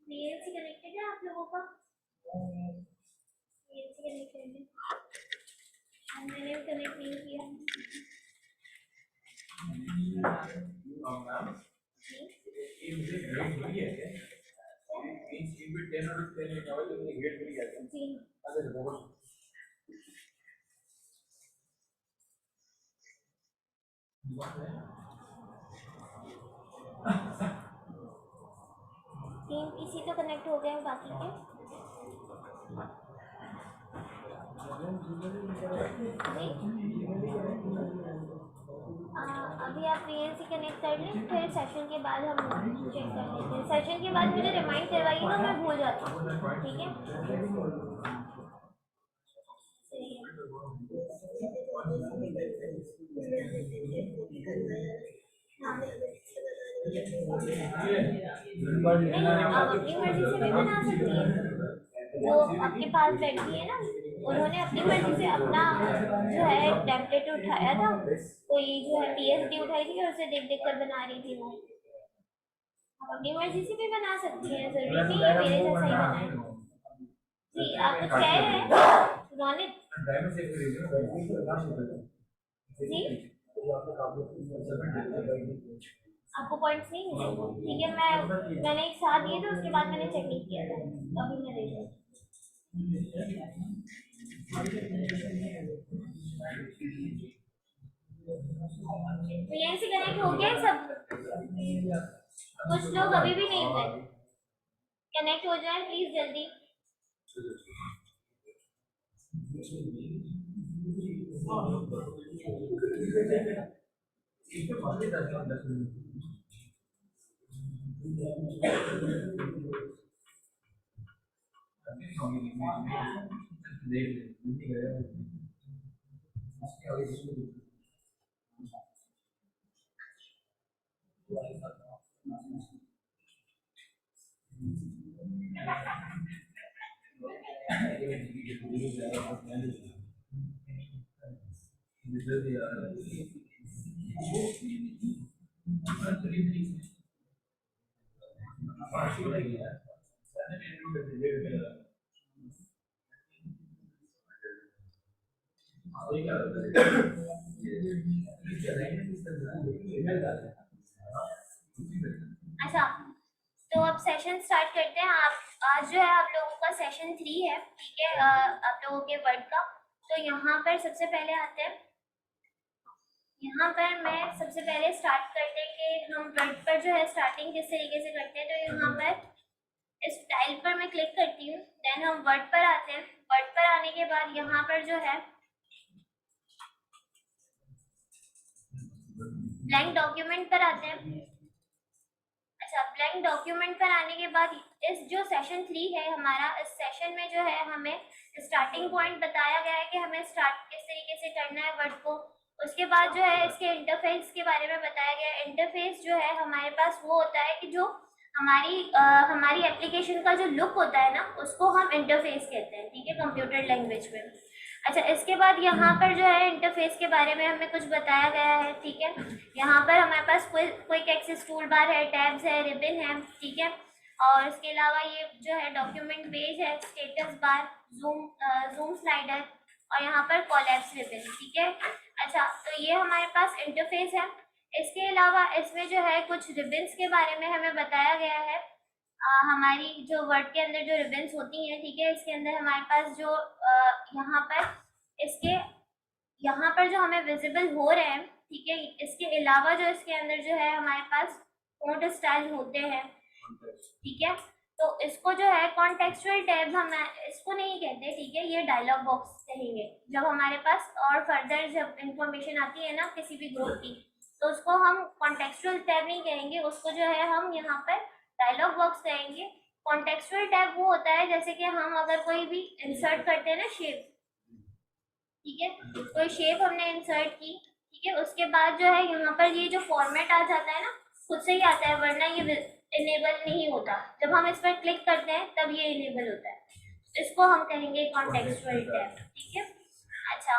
Mail से connected है आप लोगों का? मेल से कनेक्टेड है, मैंने कनेक्ट नहीं किया। टीम इसी तो कनेक्ट हो गए हैं बाकी के। अभी आप वीएल से कनेक्ट कर लें, फिर सेशन के बाद हम चेक कर लेते हैं। सेशन के बाद मुझे रिमाइंड करवाइएगा, मैं भूल जाती हूँ। ठीक है, सही है। नहीं, आप अपनी मर्जी से भी बना सकती हैं। वो आपके पास बैठी है ना, उन्होंने अपनी मर्जी से अपना जो है टेम्पलेट उठाया था, कोई जो है पीएचडी उठाई थी और उसे देख देख कर बना रही थी वो। आप अपनी मर्जी से भी बना सकती हैं, जरूरी नहीं है मेरे जैसा ही बनाए। जी आप कुछ कह रहे हैं रोनित? जी आपको पॉइंट्स नहीं मिले? ठीक है, मैंने एक साथ दिए थे, उसके बाद मैंने चेक नहीं किया था, तो अभी मैं देख रही हूँ। तो यहीं से कनेक्ट हो गया सब? कुछ लोग अभी भी नहीं हुए, कनेक्ट हो जाए प्लीज जल्दी। अच्छा, तो अब सेशन स्टार्ट करते हैं। आप आज जो है आप लोगों का सेशन 3 है, ठीक है, आप लोगों के वर्ड का। तो यहाँ पर सबसे पहले आते हैं, यहाँ पर मैं सबसे पहले स्टार्ट करते हैं कि हम वर्ड पर जो है स्टार्टिंग किस तरीके से करते हैं। तो यहाँ पर इस टाइल पर मैं क्लिक करती हूँ, देन हम वर्ड पर आते हैं। वर्ड पर आने के बाद यहाँ पर जो है ब्लैंक डॉक्यूमेंट पर आते हैं। अच्छा, ब्लैंक डॉक्यूमेंट पर आने के बाद इस जो सेशन 3 है हमारा, इस सेशन में जो है हमें स्टार्टिंग पॉइंट बताया गया है कि हमें स्टार्ट किस तरीके से करना है वर्ड को। उसके बाद जो है इसके इंटरफेस के बारे में बताया गया है। इंटरफेस जो है हमारे पास वो होता है कि जो हमारी एप्लीकेशन का जो लुक होता है ना, उसको हम इंटरफेस कहते हैं, ठीक है, कंप्यूटर लैंग्वेज में। अच्छा, इसके बाद यहाँ पर जो है इंटरफेस के बारे में हमें कुछ बताया गया है, ठीक है। यहाँ पर हमारे पास क्विक एक्सेस टूल बार है, टैब्स है, रिबन है, ठीक है। और इसके अलावा ये जो है डॉक्यूमेंट पेज है, स्टेटस बार, जूम स्लाइडर और यहाँ पर कोलैप्स रिबन, ठीक है। अच्छा, तो ये हमारे पास इंटरफेस है। इसके अलावा इसमें जो है कुछ रिबन्स के बारे में हमें बताया गया है। हमारी जो वर्ड के अंदर जो रिबन्स होती हैं, ठीक है, इसके अंदर हमारे पास जो यहाँ पर इसके यहाँ पर जो हमें विजिबल हो रहे हैं, ठीक है, इसके अलावा जो इसके अंदर जो है हमारे पास फ़ॉन्ट स्टाइल होते हैं, ठीक है। तो इसको जो है कॉन्टेक्चुअल टैब हम इसको नहीं कहते, ठीक है, ये डायलॉग बॉक्स कहेंगे जब हमारे पास और फर्दर जब इंफॉर्मेशन आती है ना किसी भी ग्रुप की, तो उसको हम कॉन्टेक्चुअल टैब नहीं कहेंगे, उसको जो है हम यहाँ पर डायलॉग बॉक्स कहेंगे। कॉन्टेक्चुअल टैब वो होता है जैसे कि हम अगर कोई भी इंसर्ट करते हैं ना शेप, ठीक है, कोई शेप हमने इंसर्ट की, ठीक है, उसके बाद जो है यहाँ पर ये जो फॉर्मेट आ जाता है ना, खुद से ही आता है, वरना ये इनेबल नहीं होता। जब हम इस पर क्लिक करते हैं तब ये इनेबल होता है, इसको हम कहेंगे कॉन्टेक्चुअल टैब, ठीक है। अच्छा,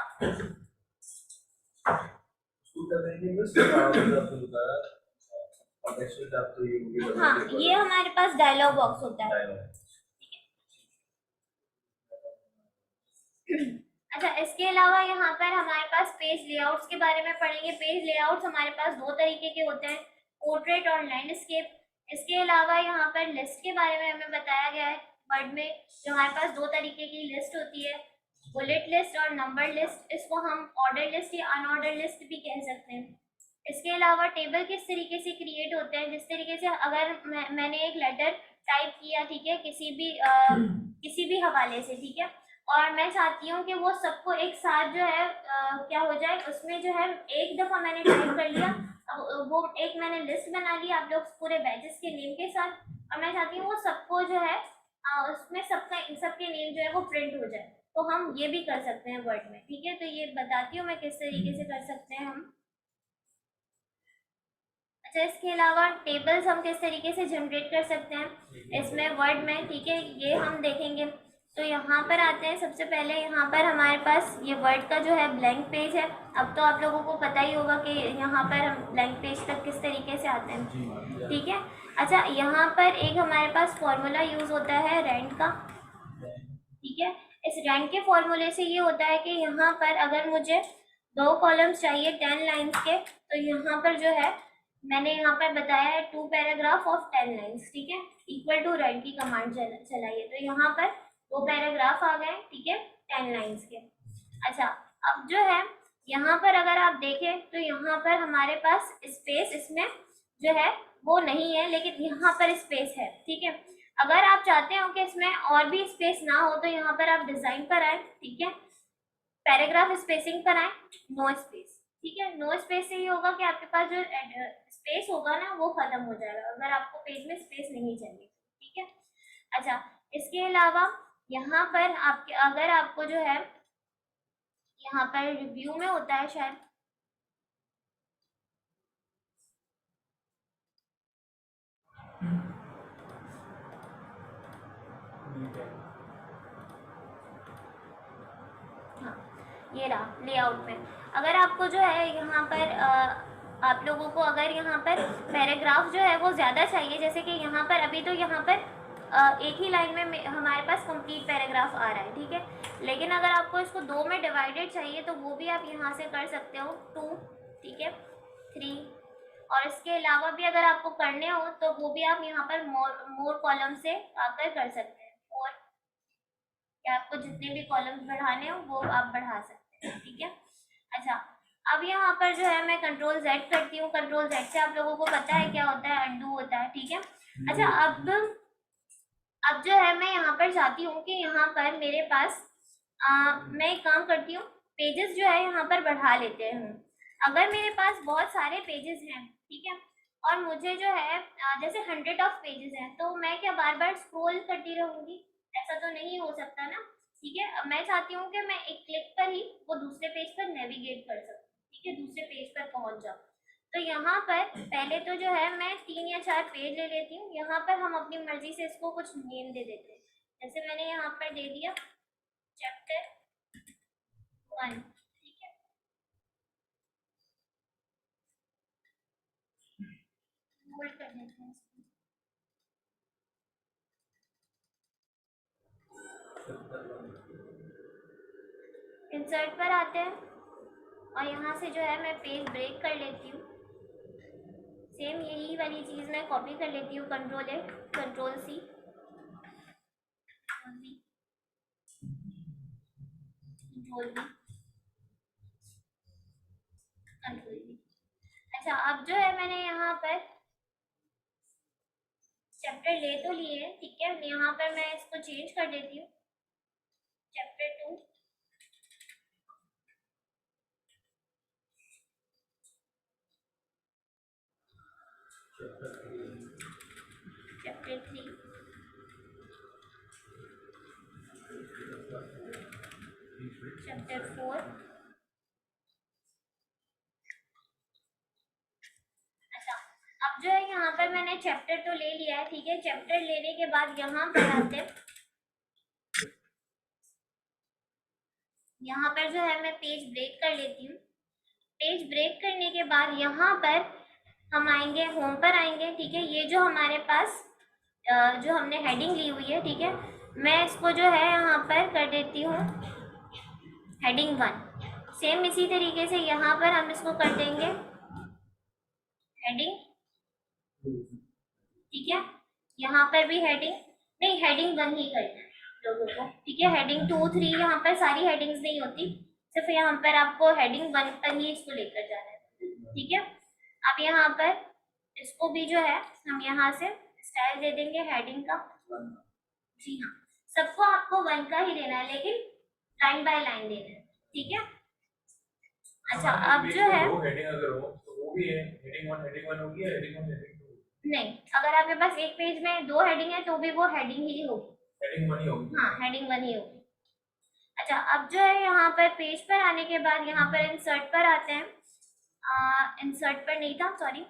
हाँ, ये हमारे पास डायलॉग बॉक्स होता है। अच्छा, इसके अलावा यहाँ पर हमारे पास पेज लेआउट्स के बारे में पढ़ेंगे। पेज लेआउट्स हमारे पास दो तरीके के होते हैं, पोर्ट्रेट और लैंडस्केप। इसके अलावा यहाँ पर लिस्ट के बारे में हमें बताया गया है वर्ड में, जो हमारे पास दो तरीके की लिस्ट होती है, बुलेट लिस्ट और नंबर लिस्ट। इसको हम ऑर्डर लिस्ट या अनऑर्डर लिस्ट भी कह सकते हैं। इसके अलावा टेबल किस तरीके से क्रिएट होते हैं, जिस तरीके से अगर मैंने एक लेटर टाइप किया, ठीक है, किसी भी हवाले से, ठीक है, और मैं चाहती हूँ कि वो सबको एक साथ जो है क्या हो जाए, उसमें जो है एक दफ़ा मैंने टाइप कर लिया, अब वो एक मैंने लिस्ट बना ली आप लोग पूरे बैचेस के नेम के साथ, और मैं चाहती हूँ वो सबको जो है उसमें सबके नेम जो है वो प्रिंट हो जाए, तो हम ये भी कर सकते हैं वर्ड में, ठीक है। तो ये बताती हूँ मैं किस तरीके से कर सकते हैं हम। अच्छा, इसके अलावा टेबल्स हम किस तरीके से जनरेट कर सकते हैं इसमें वर्ड में, ठीक है, ये हम देखेंगे। तो यहाँ पर आते हैं, सबसे पहले यहाँ पर हमारे पास ये वर्ड का जो है ब्लैंक पेज है। अब तो आप लोगों को पता ही होगा कि यहाँ पर हम ब्लैंक पेज तक किस तरीके से आते हैं, ठीक है। अच्छा, यहाँ पर एक हमारे पास फॉर्मूला यूज़ होता है रैंक का, ठीक है। इस रैंक के फॉर्मूले से ये होता है कि यहाँ पर अगर मुझे 2 कॉलम्स चाहिए 10 लाइन्स के, तो यहाँ पर जो है मैंने यहाँ पर बताया है 2 पैराग्राफ ऑफ 10 लाइन्स, ठीक है, इक्वल टू रैंक की कमांड चलाइए, तो यहाँ पर 2 पैराग्राफ आ गए, ठीक है, 10 लाइन्स के। अच्छा, अब जो है यहाँ पर अगर आप देखें तो यहाँ पर हमारे पास स्पेस इसमें जो है वो नहीं है, लेकिन यहाँ पर स्पेस है, ठीक है। अगर आप चाहते हो कि इसमें और भी स्पेस ना हो, तो यहाँ पर आप डिजाइन पर आए, ठीक है, पैराग्राफ स्पेसिंग पर आए, नो स्पेस, ठीक है। नो स्पेस से ये होगा कि आपके पास जो स्पेस होगा ना वो खत्म हो जाएगा, अगर आपको पेज में स्पेस नहीं चाहिए, ठीक है। अच्छा, इसके अलावा यहाँ पर आपके अगर आपको जो है यहाँ पर रिव्यू में होता है शायद, हाँ, ये रहा लेआउट में। अगर आपको जो है यहाँ पर आप लोगों को अगर यहाँ पर पैराग्राफ जो है वो ज़्यादा चाहिए, जैसे कि यहाँ पर अभी तो यहाँ पर एक ही लाइन में हमारे पास कंप्लीट पैराग्राफ आ रहा है, ठीक है, लेकिन अगर आपको इसको 2 में डिवाइडेड चाहिए तो वो भी आप यहाँ से कर सकते हो, 2, ठीक है, 3, और इसके अलावा भी अगर आपको करने हो तो वो भी आप यहाँ पर मोर कॉलम से आकर कर सकते हैं, और या आपको जितने भी कॉलम्स बढ़ाने हो वो आप बढ़ा सकते हैं, ठीक है। अच्छा, अब यहाँ पर जो है मैं कंट्रोल जेड करती हूँ, कंट्रोल जेड से आप लोगों को पता है क्या होता है, अनडू होता है, ठीक है। अच्छा, अब जो है मैं यहाँ पर चाहती हूँ कि यहाँ पर मेरे पास मैं एक काम करती हूँ, पेजेस जो है यहाँ पर बढ़ा लेते हैं। अगर मेरे पास बहुत सारे पेजेस हैं, ठीक है, और मुझे जो है जैसे 100 ऑफ पेजेस हैं, तो मैं क्या बार बार स्क्रॉल करती रहूंगी, ऐसा तो नहीं हो सकता ना, ठीक है। अब मैं चाहती हूँ कि मैं एक क्लिक पर ही वो दूसरे पेज पर नेविगेट कर सकूँ, ठीक है, दूसरे पेज पर पहुँच जाऊँ। तो यहाँ पर पहले तो जो है मैं 3 या 4 पेज ले लेती हूँ, यहाँ पर हम अपनी मर्जी से इसको कुछ नेम दे देते हैं, जैसे मैंने यहाँ पर दे दिया चैप्टर 1, ठीक है, होल्ड कर देते हैं इसको। इंसर्ट पर आते हैं और यहाँ से जो है मैं पेज ब्रेक कर लेती हूँ, सेम यही वाली चीज़ मैं कॉपी कर लेती हूँ, control A, control C, control B, control B. अच्छा, अब जो है मैंने यहाँ पर चैप्टर ले तो लिए हैं, ठीक है। यहाँ पर मैं इसको चेंज कर देती हूँ, चैप्टर 2, चैप्टर 3, चैप्टर 4। अच्छा, अब जो है यहाँ पर मैंने चैप्टर तो ले लिया है, ठीक है। चैप्टर लेने के बाद यहाँ पर आते हैं, यहाँ पर जो है मैं पेज ब्रेक कर लेती हूँ। पेज ब्रेक करने के बाद यहाँ पर हम आएंगे, होम पर आएंगे, ठीक है। ये जो हमारे पास जो हमने हेडिंग ली हुई है, ठीक है, मैं इसको जो है यहाँ पर कर देती हूँ हेडिंग 1। सेम इसी तरीके से यहाँ पर हम इसको कर देंगे हेडिंग, ठीक है। यहाँ पर भी हेडिंग, नहीं हेडिंग 1 ही करना है लोगों को, ठीक है। हेडिंग 2, 3 यहाँ पर सारी हेडिंग्स नहीं होती, सिर्फ यहाँ पर आपको हेडिंग 1 पर ही इसको लेकर जाना है, ठीक है। अब यहाँ पर इसको भी जो है हम यहाँ से स्टाइल दे देंगे हेडिंग का, जी हाँ। सबको आपको 1 का ही लेना है, लेकिन लाइन बाय लाइन देना है, ठीक है। अच्छा, अब जो है दो हेडिंग अगर हो तो वो भी है, हेडिंग 1 होगी या हेडिंग 1 हेडिंग 2? नहीं, अगर आपके पास एक पेज में 2 हेडिंग है तो भी वो हेडिंग ही होगी, हेडिंग 1 ही होगी। हाँ, हेडिंग 1 ही होगी। अच्छा, अब जो है यहाँ पर पेज पर आने के बाद यहाँ पर इंसर्ट पर आते हैं, इंसर्ट पर नहीं था, सॉरी,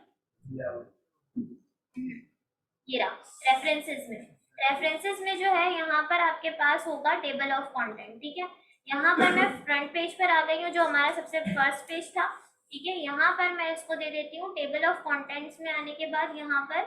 ये रहा रेफरेंसेस में। रेफरेंसेस में जो है यहाँ पर आपके पास होगा टेबल ऑफ कंटेंट, ठीक है। यहाँ पर मैं फ्रंट पेज पर आ गई हूँ, जो हमारा सबसे फर्स्ट पेज था, ठीक है। यहाँ पर मैं इसको दे देती हूँ टेबल ऑफ कंटेंट्स में आने के बाद यहाँ पर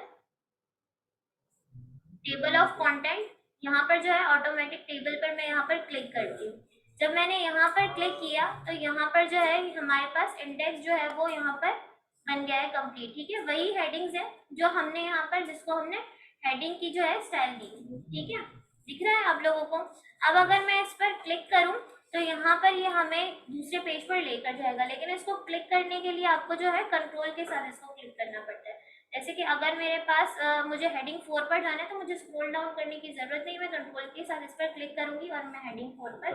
टेबल ऑफ कंटेंट, यहाँ पर जो है ऑटोमेटिक टेबल पर मैं यहाँ पर क्लिक करती हूँ। जब मैंने यहाँ पर क्लिक किया तो यहाँ पर जो है हमारे पास इंडेक्स जो है वो यहाँ पर बन गया है कंप्लीट, ठीक है। वही हेडिंग्स है जो हमने यहाँ पर, जिसको हमने हेडिंग की जो है स्टाइल दी, ठीक है। दिख रहा है आप लोगों को? अब अगर मैं इस पर क्लिक करूँ तो यहाँ पर ये हमें दूसरे पेज पर लेकर जाएगा, लेकिन इसको क्लिक करने के लिए आपको जो है कंट्रोल के साथ इसको क्लिक करना पड़ता है। जैसे कि अगर मेरे पास मुझे हेडिंग 4 पर जाना है तो मुझे स्क्रॉल डाउन करने की जरूरत नहीं, मैं कंट्रोल के साथ इस पर क्लिक करूंगी और मैं हेडिंग 4 पर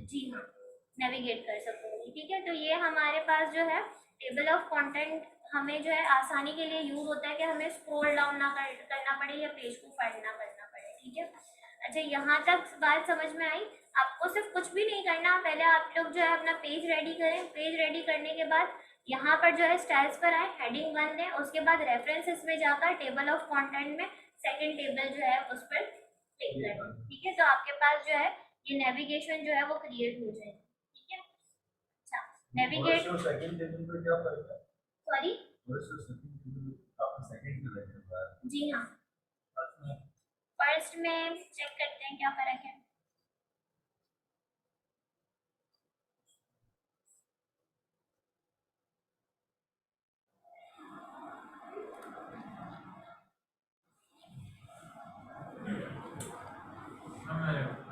जी हाँ नेविगेट कर सकूंगी, ठीक है। तो ये हमारे पास जो है टेबल ऑफ कंटेंट हमें जो है आसानी के लिए यूज होता है कि हमें स्क्रॉल डाउन ना करना पड़े या पेज को फाइंड ना करना पड़े, ठीक है। अच्छा, यहाँ तक बात समझ में आई? आपको सिर्फ कुछ भी नहीं करना, पहले आप लोग जो है अपना पेज रेडी करें। पेज रेडी करने के बाद यहाँ पर जो है स्टाइल्स पर आए, हेडिंग 1 दें, उसके बाद रेफरेंसेस में जाकर टेबल ऑफ कंटेंट में सेकंड टेबल जो है उस पर क्लिक करें, ठीक है। तो आपके पास जो है ये नेविगेशन जो है वो क्रिएट हो जाएगी, ठीक है। अच्छा, नेविगेट, सेकंड टेबल पे क्या फर्क है? सॉरी, सेकंड टेबल आपका सेकंड में लगेगा। जी हाँ, फर्स्ट में चेक करते हैं क्या फर्क है।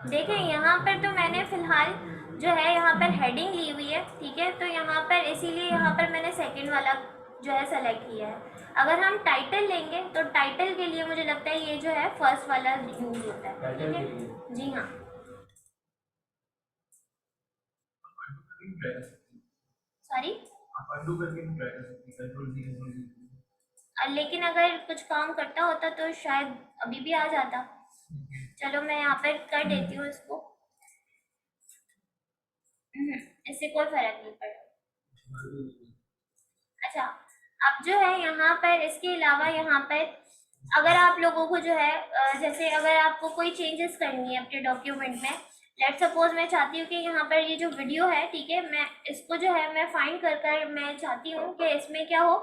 देखें, यहाँ पर तो मैंने फिलहाल जो है यहाँ पर हेडिंग ली हुई है, ठीक है। तो यहाँ पर इसीलिए यहाँ पर मैंने सेकंड वाला जो है सेलेक्ट किया है। अगर हम टाइटल लेंगे तो टाइटल के लिए मुझे लगता है ये जो है फर्स्ट वाला यूज होता है, ठीक है। जी हाँ, सॉरी, लेकिन अगर कुछ काम करता होता तो शायद अभी भी आ जाता। चलो मैं यहाँ पर कर देती हूँ इसको, इससे कोई फर्क नहीं पड़ा। अच्छा, अब जो है यहाँ पर इसके अलावा यहाँ पर अगर आप लोगों को जो है जैसे अगर आपको कोई चेंजेस करनी है अपने डॉक्यूमेंट में, लेट सपोज मैं चाहती हूँ कि यहाँ पर ये जो वीडियो है, ठीक है, मैं इसको जो है मैं फाइंड कर मैं चाहती हूँ कि इसमें क्या हो,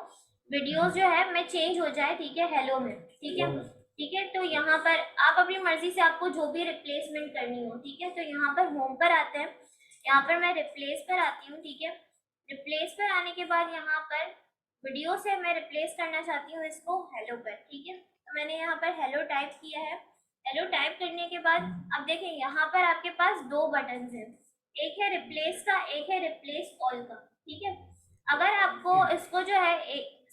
वीडियोस जो है मैं चेंज हो जाए, ठीक है, हेलो में, ठीक है। ठीक है, तो यहाँ पर आप अपनी मर्जी से आपको जो भी रिप्लेसमेंट करनी हो, ठीक है। तो यहाँ पर होम पर आते हैं, यहाँ पर मैं रिप्लेस पर आती हूँ, ठीक है। रिप्लेस पर आने के बाद यहाँ पर वीडियो से मैं रिप्लेस करना चाहती हूँ इसको हेलो पर, ठीक है। तो मैंने यहाँ पर हेलो टाइप किया है। हेलो टाइप करने के बाद अब देखें यहाँ पर आपके पास दो बटन हैं, एक है रिप्लेस का, एक है रिप्लेस ऑल का, ठीक है। अगर आपको इसको जो है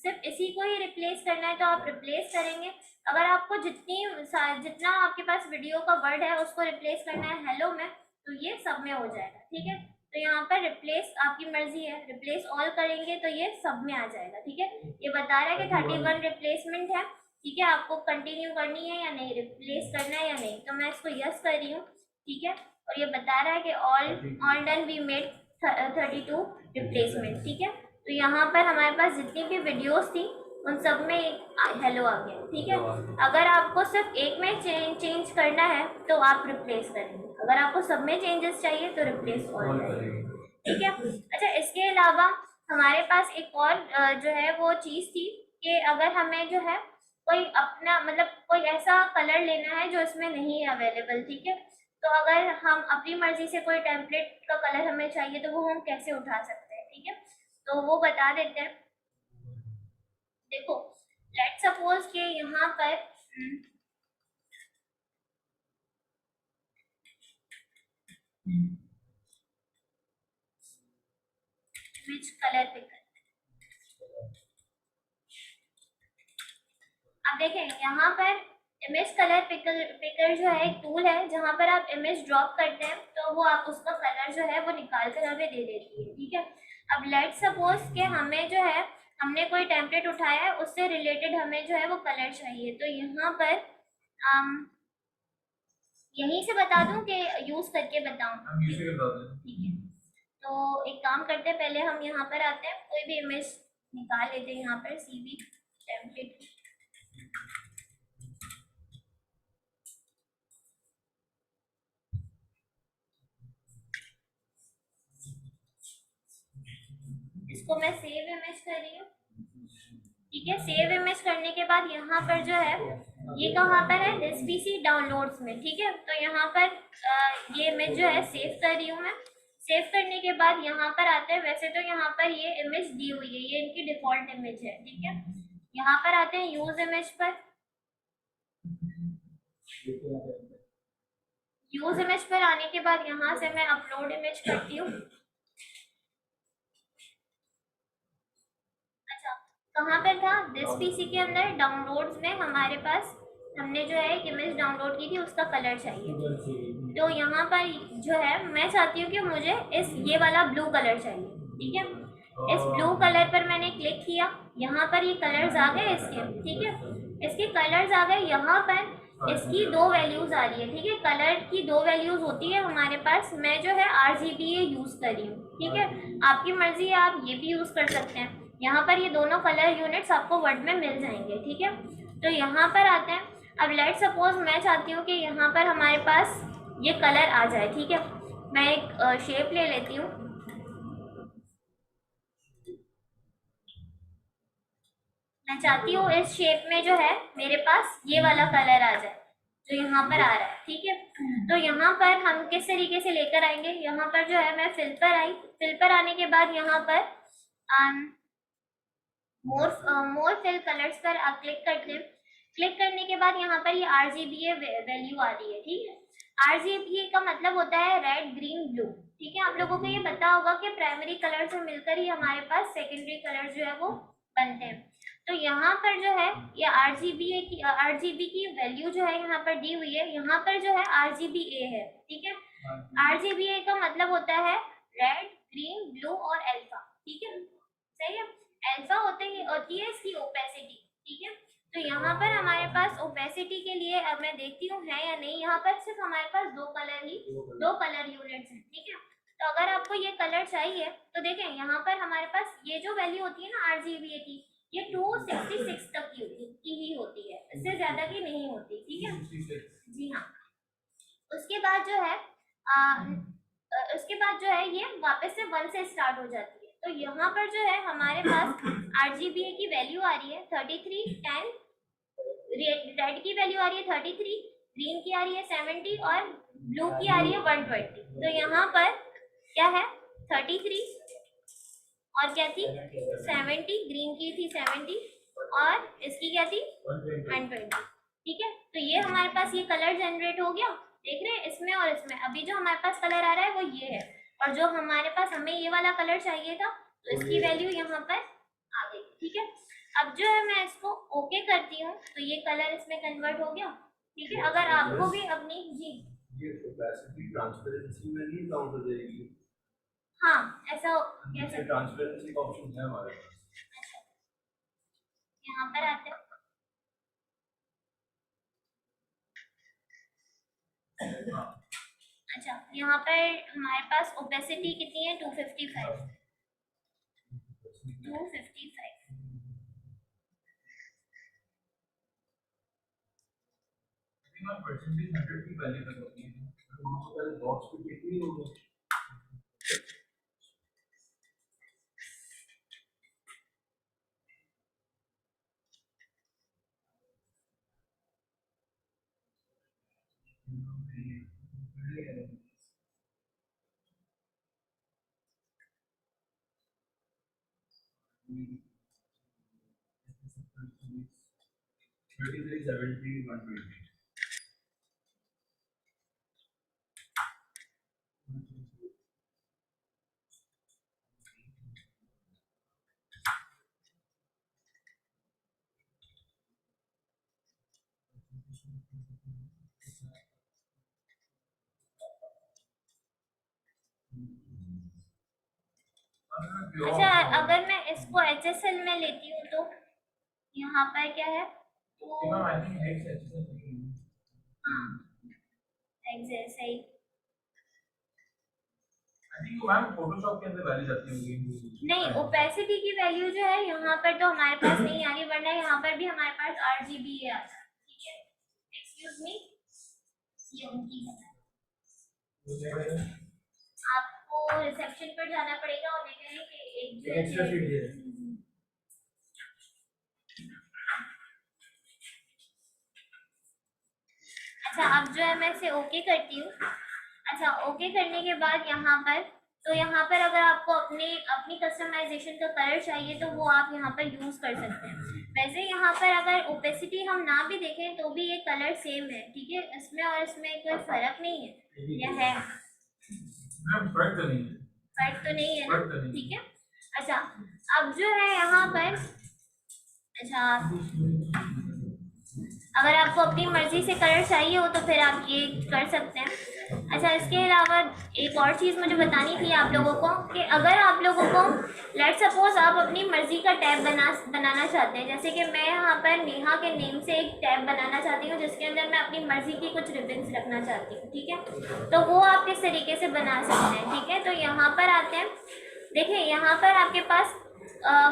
सिर्फ इसी को ही रिप्लेस करना है तो आप रिप्लेस करेंगे। अगर आपको जितना आपके पास वीडियो का वर्ड है उसको रिप्लेस करना है हेलो में, तो ये सब में हो जाएगा, ठीक है। तो यहाँ पर रिप्लेस आपकी मर्जी है, रिप्लेस ऑल करेंगे तो ये सब में आ जाएगा, ठीक है। ये बता रहा है कि 31 रिप्लेसमेंट है, ठीक है। आपको कंटिन्यू करनी है या नहीं, रिप्लेस करना है या नहीं, तो मैं इसको यस कर रही हूँ, ठीक है। और ये बता रहा है कि all done we made 32 replacement, ठीक है। तो यहाँ पर हमारे पास जितनी भी वीडियोस थी उन सब में हेलो आ गया, ठीक है। अगर आपको सिर्फ एक में चेंज करना है तो आप रिप्लेस करेंगे, अगर आपको सब में चेंजेस चाहिए तो रिप्लेस ऑल करेंगे, ठीक है। अच्छा, इसके अलावा हमारे पास एक और जो है वो चीज़ थी कि अगर हमें जो है कोई अपना मतलब कोई ऐसा कलर लेना है जो इसमें नहीं है अवेलेबल, ठीक है। तो अगर हम अपनी मर्जी से कोई टेम्पलेट का कलर हमें चाहिए तो वो हम कैसे उठा सकते हैं, ठीक है। तो वो बता देते हैं। देखो, लेट सपोज के यहाँ पर इमेज कलर पिकर, अब देखें यहाँ पर इमेज कलर पिकर जो है एक टूल है जहाँ पर आप इमेज ड्रॉप करते हैं तो वो आप उसका कलर जो है वो निकाल कर हमें दे देती है, ठीक है। अब लेट सपोज के हमें जो है हमने कोई टेम्पलेट उठाया है उससे रिलेटेड हमें जो है वो कलर चाहिए, तो यहाँ पर यहीं से बता दूं कि यूज करके बताऊं, ठीक है। तो एक काम करते हैं, पहले हम यहाँ पर आते हैं, कोई भी इमेज निकाल लेते हैं यहाँ पर CV टेम्पलेट। इसको मैं सेव इमेज कर रही हूँ, ठीक है। सेव इमेज करने के बाद यहाँ पर जो है ये कहाँ पर है, दिस PC डाउनलोड्स में, ठीक है। तो यहाँ पर ये इमेज जो है सेव कर रही हूँ मैं। सेव करने के बाद यहाँ पर आते हैं, वैसे तो यहाँ पर ये इमेज दी हुई है, ये इनकी डिफॉल्ट इमेज है, ठीक है। यहाँ पर आते हैं यूज इमेज पर। यूज इमेज पर आने के बाद यहाँ से मैं अपलोड इमेज करती हूँ। अच्छा, कहाँ पर था, दिस PC के अंदर डाउनलोड्स में हमारे पास हमने जो है एक इमेज डाउनलोड की थी, उसका कलर चाहिए। तो यहाँ पर जो है मैं चाहती हूँ कि मुझे ये वाला ब्लू कलर चाहिए, ठीक है। इस ब्लू कलर पर मैंने क्लिक किया, यहाँ पर ये कलर्स आ गए इसके, ठीक है। इसके कलर्स आ गए, यहाँ पर इसकी दो वैल्यूज आ रही है, ठीक है। कलर की दो वैल्यूज होती है हमारे पास, मैं जो है RGBA यूज कर रही हूँ, ठीक है। आपकी मर्जी है, आप ये भी यूज कर सकते हैं। यहाँ पर ये दोनों कलर यूनिट्स आपको वर्ड में मिल जाएंगे, ठीक है। तो यहाँ पर आते हैं। अब लेट सपोज मैं चाहती हूँ कि यहाँ पर हमारे पास ये कलर आ जाए, ठीक है। मैं एक शेप ले लेती हूँ, मैं चाहती हूँ इस शेप में जो है मेरे पास ये वाला कलर आ जाए जो यहाँ पर आ रहा है, ठीक है। तो यहाँ पर हम किस तरीके से लेकर आएंगे, यहाँ पर जो है मैं फिल पर आई, फिल पर आने के बाद यहाँ पर मोर फिल कलर्स पर आप क्लिक करते हैं। क्लिक करने के बाद यहाँ पर ये RGBA वैल्यू आ रही है, ठीक है। RGBA का मतलब होता है रेड ग्रीन ब्लू, ठीक है। आप लोगों को ये पता होगा कि प्राइमरी कलर से मिलकर ही हमारे पास सेकेंडरी कलर जो है वो बनते हैं। तो यहाँ पर जो है ये RGB की वैल्यू जो है यहाँ पर दी हुई है, यहाँ पर जो है RGBA है, ठीक है। RGBA का मतलब होता है रेड ग्रीन ब्लू और अल्फा, ठीक है, सही है। अल्फा होती है इसकी ओपेसिटी, ठीक है। तो यहाँ पर हमारे पास ओपेसिटी के लिए अब मैं देखती हूँ है या नहीं, यहाँ पर सिर्फ हमारे पास दो कलर यूनिट्स हैं, ठीक है। तो अगर आपको ये कलर चाहिए तो देखें यहाँ पर हमारे पास ये जो वैल्यू होती है ना RGBA की, ये 266 तक की ही होती है, इससे ज्यादा की नहीं होती, ठीक है। जी हाँ। उसके बाद जो है ये वापस से 1 से स्टार्ट हो जाती है। तो यहाँ पर जो है हमारे पास RGBA की वैल्यू आ रही है 33, 10, रेड की वैल्यू आ रही है 33, ग्रीन की आ रही है 70 और ब्लू की आ रही है 120। तो यहाँ पर क्या है 33 और क्या थी 70, ग्रीन की थी 70 और इसकी क्या थी 120। ठीक है, तो ये हमारे पास ये कलर जनरेट हो गया, देख रहे हैं इसमें और इसमें। अभी जो हमारे पास कलर आ रहा है वो ये है, और जो हमारे पास हमें ये वाला कलर चाहिए था तो इसकी वैल्यू यहाँ पर आ गई। ठीक है, अब जो है मैं इसको ओके करती हूँ तो ये कलर इसमें कन्वर्ट हो गया। ठीक है, अगर आपको भी अपनी जी ये कैपेसिटी ट्रांसपेरेंसी में नहीं काउंट हो जाएगी? हाँ ऐसा कैसे ट्रांसपेरेंसी का ऑप्शन है हमारे पास। यहाँ पर आते हैं। अच्छा, यहाँ पर हमारे पास ओपेसिटी कितनी है 255। 255 परसेंटेज 100 की वैल्यू तक होती है, तो वहाँ पर बॉक्स पे कितनी होगी? अच्छा, अगर मैं इसको HSL में लेती हूँ तो यहाँ पर क्या है तो हाँ सही। फोटोशॉप के अंदर वैल्यू जाती होगी। नहीं, ओपेसिटी की वैल्यू जो है यहाँ पर तो हमारे पास नहीं आ रही, वरना यहाँ पर भी हमारे पास RGB है। ठीक है, एक्सक्यूज मी, ये उनकी है, आपको रिसेप्शन पर जाना पड़ेगा, उन्हें कहें कि एक एक्स्ट्रा शीट है। अच्छा, अब जो है मैं इसे ओके करती हूँ। अच्छा, ओके करने के बाद यहाँ पर तो यहाँ पर अगर आपको अपनी कस्टमाइजेशन का कलर चाहिए तो वो आप यहाँ पर यूज कर सकते हैं। वैसे यहाँ पर अगर ओपेसिटी हम ना भी देखें तो भी ये कलर सेम है। ठीक है, इसमें और इसमें कोई फर्क नहीं है, या है? फर्क तो नहीं है, फर्क तो नहीं है ना। ठीक है, अच्छा अब जो है यहाँ पर, अच्छा अगर आपको अपनी मर्जी से कलर चाहिए हो तो फिर आप ये कर सकते हैं। अच्छा, इसके अलावा एक और चीज़ मुझे बतानी थी आप लोगों को कि अगर आप लोगों को लेट सपोज आप अपनी मर्जी का टैब बनाना चाहते हैं, जैसे कि मैं यहाँ पर नेहा के नेम से एक टैब बनाना चाहती हूँ जिसके अंदर मैं अपनी मर्जी की कुछ रिबन्स रखना चाहती हूँ। ठीक है, तो वो आप किस तरीके से बना सकते हैं। ठीक है, तो यहाँ पर आते हैं। देखिए, यहाँ पर आपके पास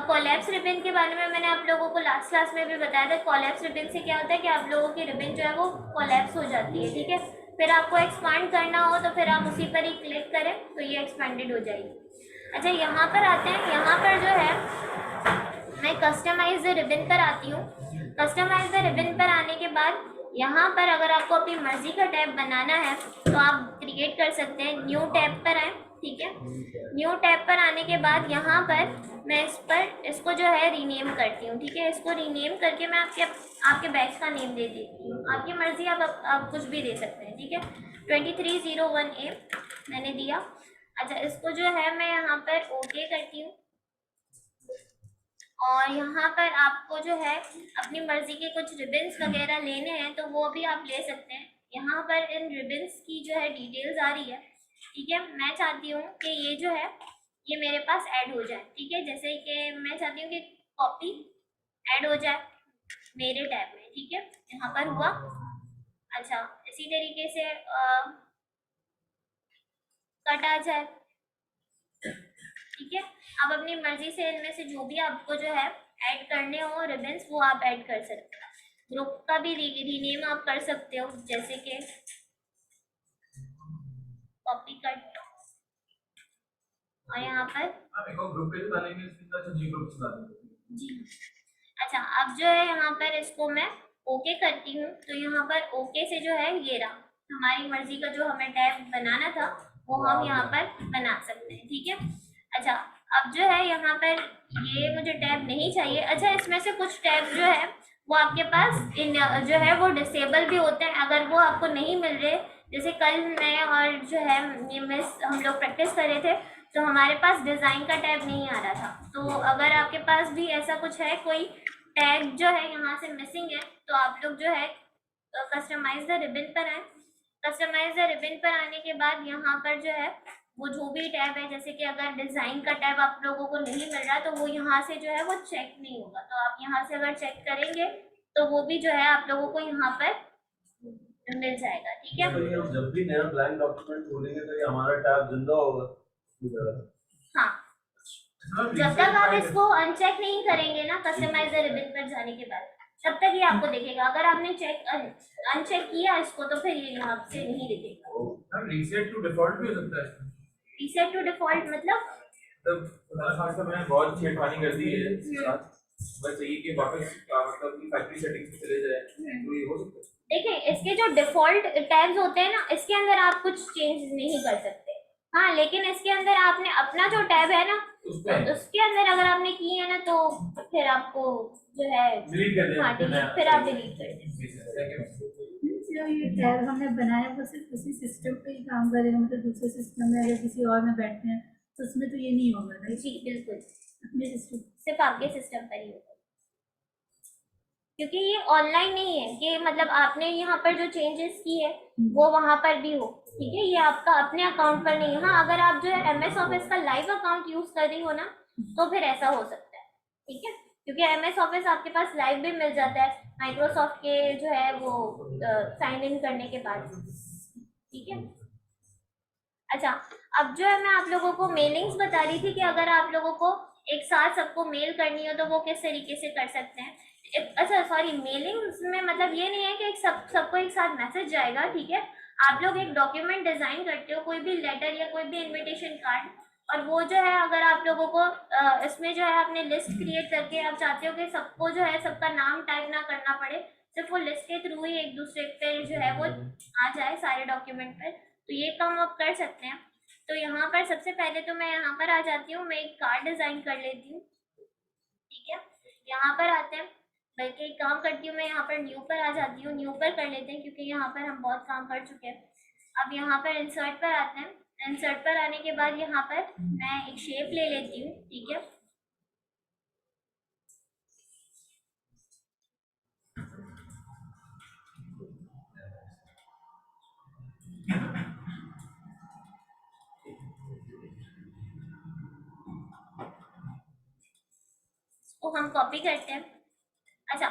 कोलैप्स रिबन के बारे में मैंने आप लोगों को लास्ट क्लास में भी बताया था। कोलैप्स रिबन से क्या होता है कि आप लोगों की रिबन जो है वो कोलैप्स हो जाती है। ठीक है, फिर आपको एक्सपांड करना हो तो फिर आप उसी पर ही क्लिक करें तो ये एक्सपेंडेड हो जाएगी। अच्छा, यहाँ पर आते हैं। यहाँ पर जो है मैं कस्टमाइज द रिबन पर आती हूँ। कस्टमाइज द रिबन पर आने के बाद यहाँ पर अगर आपको अपनी मर्जी का टैब बनाना है तो आप क्रिएट कर सकते हैं। न्यू टैब पर आए। ठीक है, न्यू टैब पर आने के बाद यहाँ पर मैं इसको जो है रीनेम करती हूँ। ठीक है, इसको रीनेम करके मैं आपके बैच का नेम दे देती हूँ। आपकी मर्जी, आप कुछ भी दे सकते हैं। ठीक है, 2301A मैंने दिया। अच्छा, इसको जो है मैं यहाँ पर ओके करती हूँ और यहाँ पर आपको जो है अपनी मर्जी के कुछ रिबन्स वगैरह लेने हैं तो वो भी आप ले सकते हैं। यहाँ पर इन रिबन्स की जो है डिटेल्स आ रही है। ठीक है, मैं चाहती हूँ कि ये जो है ये मेरे पास ऐड हो जाए। ठीक है, जैसे कि मैं चाहती हूँ कि कॉपी ऐड हो जाए मेरे टैब में। ठीक है, यहाँ पर हुआ। अच्छा, इसी तरीके से कट आ जाए। ठीक है, आप अपनी मर्जी से इनमें से जो भी आपको जो है ऐड करने हो रिबन्स वो आप ऐड कर सकते हैं। ग्रुप का भी रीनेम आप कर सकते हो, जैसे कि कॉपी कट और यहाँ पर ग्रुप पे डालेंगे, जी। अच्छा, अब जो है यहाँ पर इसको मैं ओके करती हूँ तो यहाँ पर ओके से जो है ये रहा हमारी मर्जी का जो हमें टैब बनाना था वो हम यहाँ पर बना सकते हैं। ठीक है, अच्छा अब जो है यहाँ पर ये मुझे टैब नहीं चाहिए। अच्छा, इसमें से कुछ टैब जो है वो आपके पास इन जो है वो डिसेबल भी होते हैं, अगर वो आपको नहीं मिल रहे। जैसे कल मैं और जो है ये मिस हम लोग प्रैक्टिस कर रहे थे, तो हमारे पास डिज़ाइन का टैब नहीं आ रहा था। तो अगर आपके पास भी ऐसा कुछ है, कोई टैग जो है यहाँ से मिसिंग है, तो आप लोग जो है कस्टमाइज द रिबन पर आए। कस्टमाइज द रिबन पर आने के बाद यहाँ पर जो है वो जो भी टैब है, जैसे कि अगर डिज़ाइन का टैब आप लोगों को नहीं मिल रहा, तो वो यहाँ से जो है वो चेक नहीं होगा। तो आप यहाँ से अगर चेक करेंगे तो वो भी जो है आप लोगों को यहाँ पर मिल जाएगा। ठीक है, तो ये जब भी नया ब्लैंक डॉक्यूमेंट खोलेंगे तो ये हमारा टैब जिंदा होगा। हाँ, जब तक आप इसको अनचेक नहीं करेंगे ना कस्टमाइज रिबन पर जाने के बाद, तब तक ये आपको दिखेगा। अगर आपने चेक अनचेक किया इसको, तो फिर ये यहाँ से नहीं दिखेगा। रीसेट टू डिफॉल्ट भी हो सकता है। रीसेट टू डिफॉल्ट मतलब हमारे पास तो मैंने बहुत छेड़खानी कर दी है, बस ये कि वापस मतलब कि फैक्ट्री सेटिंग्स पे चले जाए, तो ये हो सकता है। देखिए, इसके जो डिफॉल्ट टैब्स होते हैं ना, इसके अंदर आप कुछ चेंज नहीं कर सकते। हाँ, लेकिन इसके अंदर आपने अपना जो टैब है ना, उसके अंदर अगर आपने की है ना, तो फिर आपको जो है डिलीट कर देना। हाँ, delete, फिर आप डिलीट कर दें। जो ये टैब हमने बनाया वो सिर्फ उसी सिस्टम पे ही काम करेगा, मतलब दूसरे सिस्टम में अगर किसी और में बैठते हैं तो उसमें तो ये नहीं होगा ना। जी बिल्कुल, अपने सिस्टम सिर्फ आपके सिस्टम पर ही होगा, क्योंकि ये ऑनलाइन नहीं है कि मतलब आपने यहाँ पर जो चेंजेस की है वो वहाँ पर भी हो। ठीक है, ये आपका अपने अकाउंट पर नहीं है। हाँ, अगर आप जो है एमएस ऑफिस का लाइव अकाउंट यूज कर रही हो ना, तो फिर ऐसा हो सकता है। ठीक है, क्योंकि एमएस ऑफिस आपके पास लाइव भी मिल जाता है माइक्रोसॉफ्ट के जो है वो साइन इन करने के बाद। ठीक है, अच्छा, अब जो है मैं आप लोगों को मेलिंग्स बता रही थी कि अगर आप लोगों को एक साथ सबको मेल करनी हो तो वो किस तरीके से कर सकते हैं। अच्छा सॉरी, मेलिंग्स में मतलब ये नहीं है कि सबको एक साथ मैसेज जाएगा। ठीक है, आप लोग एक डॉक्यूमेंट डिजाइन करते हो, कोई भी लेटर या कोई भी इनविटेशन कार्ड, और वो जो है अगर आप लोगों को इसमें जो है आपने लिस्ट क्रिएट करके आप चाहते हो कि सबको जो है सबका नाम टाइप ना करना पड़े, सिर्फ वो लिस्ट के थ्रू ही एक दूसरे पे जो है वो आ जाए सारे डॉक्यूमेंट पर, तो ये काम आप कर सकते हैं। तो यहाँ पर सबसे पहले तो मैं यहाँ पर आ जाती हूँ, मैं एक कार्ड डिजाइन कर लेती हूँ। ठीक है, यहाँ पर आते हैं, बल्कि एक काम करती हूँ मैं यहाँ पर न्यू पर आ जाती हूँ। न्यू पर कर लेते हैं क्योंकि यहाँ पर हम बहुत काम कर चुके हैं। अब यहाँ पर इंसर्ट पर आते हैं। इंसर्ट पर आने के बाद यहाँ पर मैं एक शेप ले लेती हूँ। ठीक है, तो हम कॉपी करते हैं। अच्छा,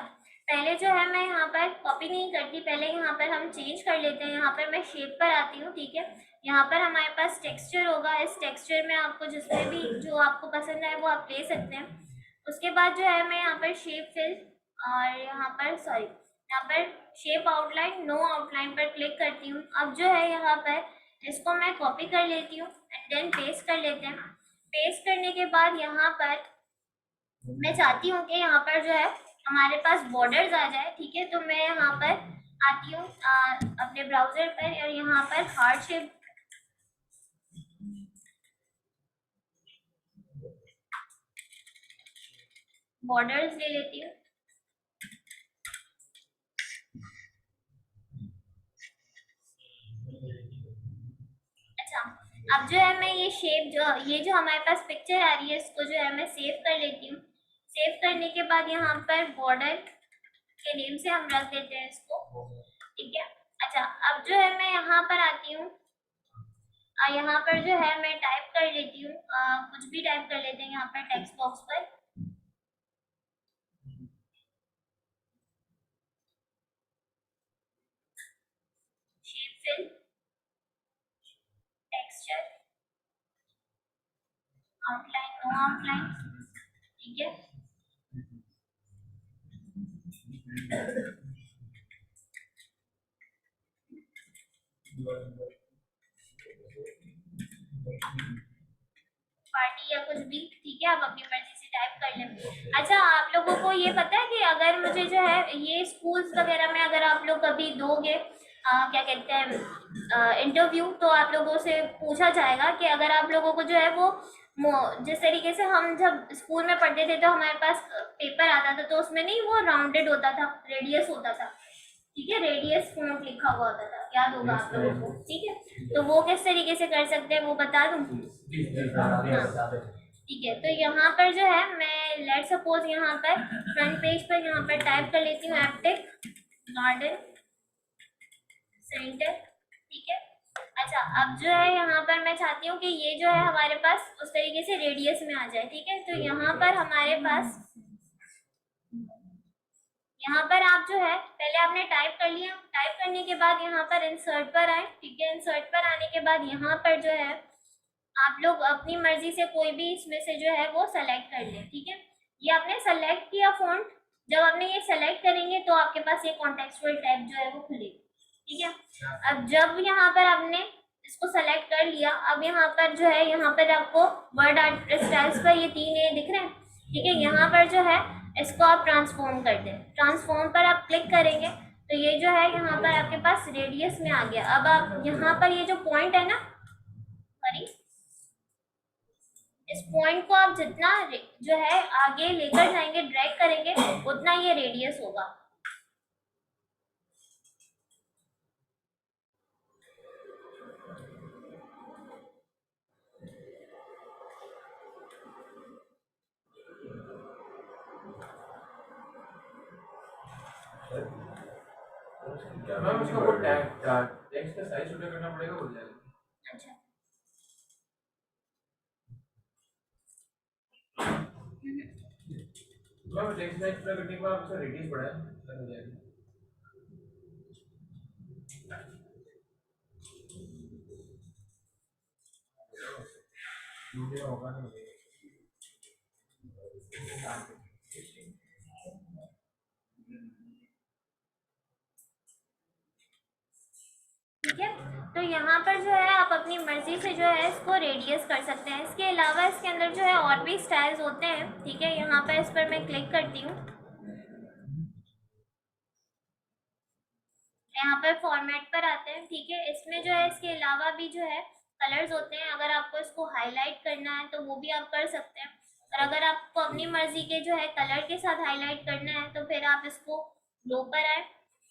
पहले जो है मैं यहाँ पर कॉपी नहीं करती, पहले यहाँ पर हम चेंज कर लेते हैं। यहाँ पर मैं शेप पर आती हूँ। ठीक है, यहाँ पर हमारे पास टेक्सचर होगा, इस टेक्सचर में आपको जिसमें भी जो आपको पसंद है वो आप ले सकते हैं। उसके बाद जो है मैं यहाँ पर शेप फिल और यहाँ पर सॉरी यहाँ पर शेप आउटलाइन नो आउटलाइन पर क्लिक करती हूँ। अब जो है यहाँ पर इसको मैं कॉपी कर लेती हूँ एंड देन पेस्ट कर लेते हैं। पेस्ट करने के बाद यहाँ पर मैं चाहती हूँ कि यहाँ पर जो है हमारे पास बॉर्डर्स आ जाए। ठीक है, तो मैं यहाँ पर आती हूँ अपने ब्राउजर पर और यहाँ पर हार्ट शेप बॉर्डर्स ले लेती हूँ। अच्छा, अब जो है मैं ये शेप ये जो हमारे पास पिक्चर आ रही है इसको जो है मैं सेव कर लेती हूँ। सेव करने के बाद यहाँ पर बॉर्डर के नेम से हम रख देते हैं इसको। ठीक है, अच्छा, अब जो है मैं यहाँ पर आती हूँ। यहाँ पर जो है मैं टाइप कर लेती हूँ, कुछ भी टाइप कर लेते हैं यहाँ पर टेक्स्ट बॉक्स पर। Shape fill texture outline no outline. ठीक है, पार्टी या कुछ भी, ठीक है, आप अपनी मर्जी से टाइप कर लें। अच्छा, आप लोगों को ये पता है कि अगर मुझे जो है ये स्कूल्स वगैरह में अगर आप लोग कभी दोगे क्या कहते हैं इंटरव्यू, तो आप लोगों से पूछा जाएगा कि अगर आप लोगों को जो है वो जिस तरीके से हम जब स्कूल में पढ़ते थे तो हमारे पास पेपर आता था, तो उसमें नहीं वो राउंडेड होता था, रेडियस होता था, ठीक है, रेडियस फॉन्ट लिखा हुआ होता था, याद होगा आप लोगों को, ठीक है। तो वो किस तरीके से कर सकते हैं वो बता दूं? ठीक है, तो यहाँ पर जो है मैं लेट सपोज यहाँ पर फ्रंट पेज पर यहाँ पर टाइप कर लेती हूँ एप्टेक गार्डन सेंटर, ठीक है। अच्छा, अब जो है यहाँ पर मैं चाहती हूँ कि ये जो है हमारे पास उस तरीके से रेडियस में आ जाए, ठीक है। तो यहाँ पर हमारे पास, यहाँ पर आप जो है पहले आपने टाइप कर लिया, टाइप करने के बाद यहाँ पर इंसर्ट पर आए, ठीक है। इंसर्ट पर आने के बाद यहाँ पर जो है आप लोग अपनी मर्जी से कोई भी इसमें से जो है वो सेलेक्ट कर लें, ठीक है। ये आपने सेलेक्ट किया फॉन्ट, जब आपने ये सेलेक्ट करेंगे तो आपके पास ये कॉन्टेक्सचुअल टैब जो है वो खुलेगी, ठीक है। अब जब यहाँ पर आपने इसको सेलेक्ट कर लिया, अब यहाँ पर जो है यहाँ पर आपको वर्ड आर्ट स्टाइल्स पर ये 3 ये दिख रहे हैं, ठीक है। यहाँ पर जो है इसको आप ट्रांसफॉर्म कर दें, ट्रांसफॉर्म पर आप क्लिक करेंगे तो ये जो है यहाँ पर आपके पास रेडियस में आ गया। अब आप यहाँ पर ये जो पॉइंट है ना, सॉरी, इस पॉइंट को आप जितना जो है आगे लेकर जाएंगे, ड्रैग करेंगे, उतना ये रेडियस होगा। मैम उसका वो टेक्स्ट का साइज छोटा करना पड़ेगा, हो जाएगा। अच्छा, मैम टेक्स्ट साइज छोटा करने के बाद उसका रेडियस बढ़ाएं, हो जाएगा। वीडियो होगा नहीं, ठीक है। तो यहाँ पर जो है आप अपनी मर्जी से जो है इसको रेडियस कर सकते हैं। इसके अलावा इसके अंदर जो है और भी स्टाइल्स होते हैं, ठीक है। यहाँ पर इस पर मैं क्लिक करती हूँ, यहाँ पर फॉर्मेट पर आते हैं, ठीक है। इसमें जो है इसके अलावा भी जो है कलर्स होते हैं, अगर आपको इसको हाईलाइट करना है तो वो भी आप कर सकते हैं, और अगर आपको अपनी मर्जी के जो है कलर के साथ हाईलाइट करना है तो फिर आप इसको लो पर आए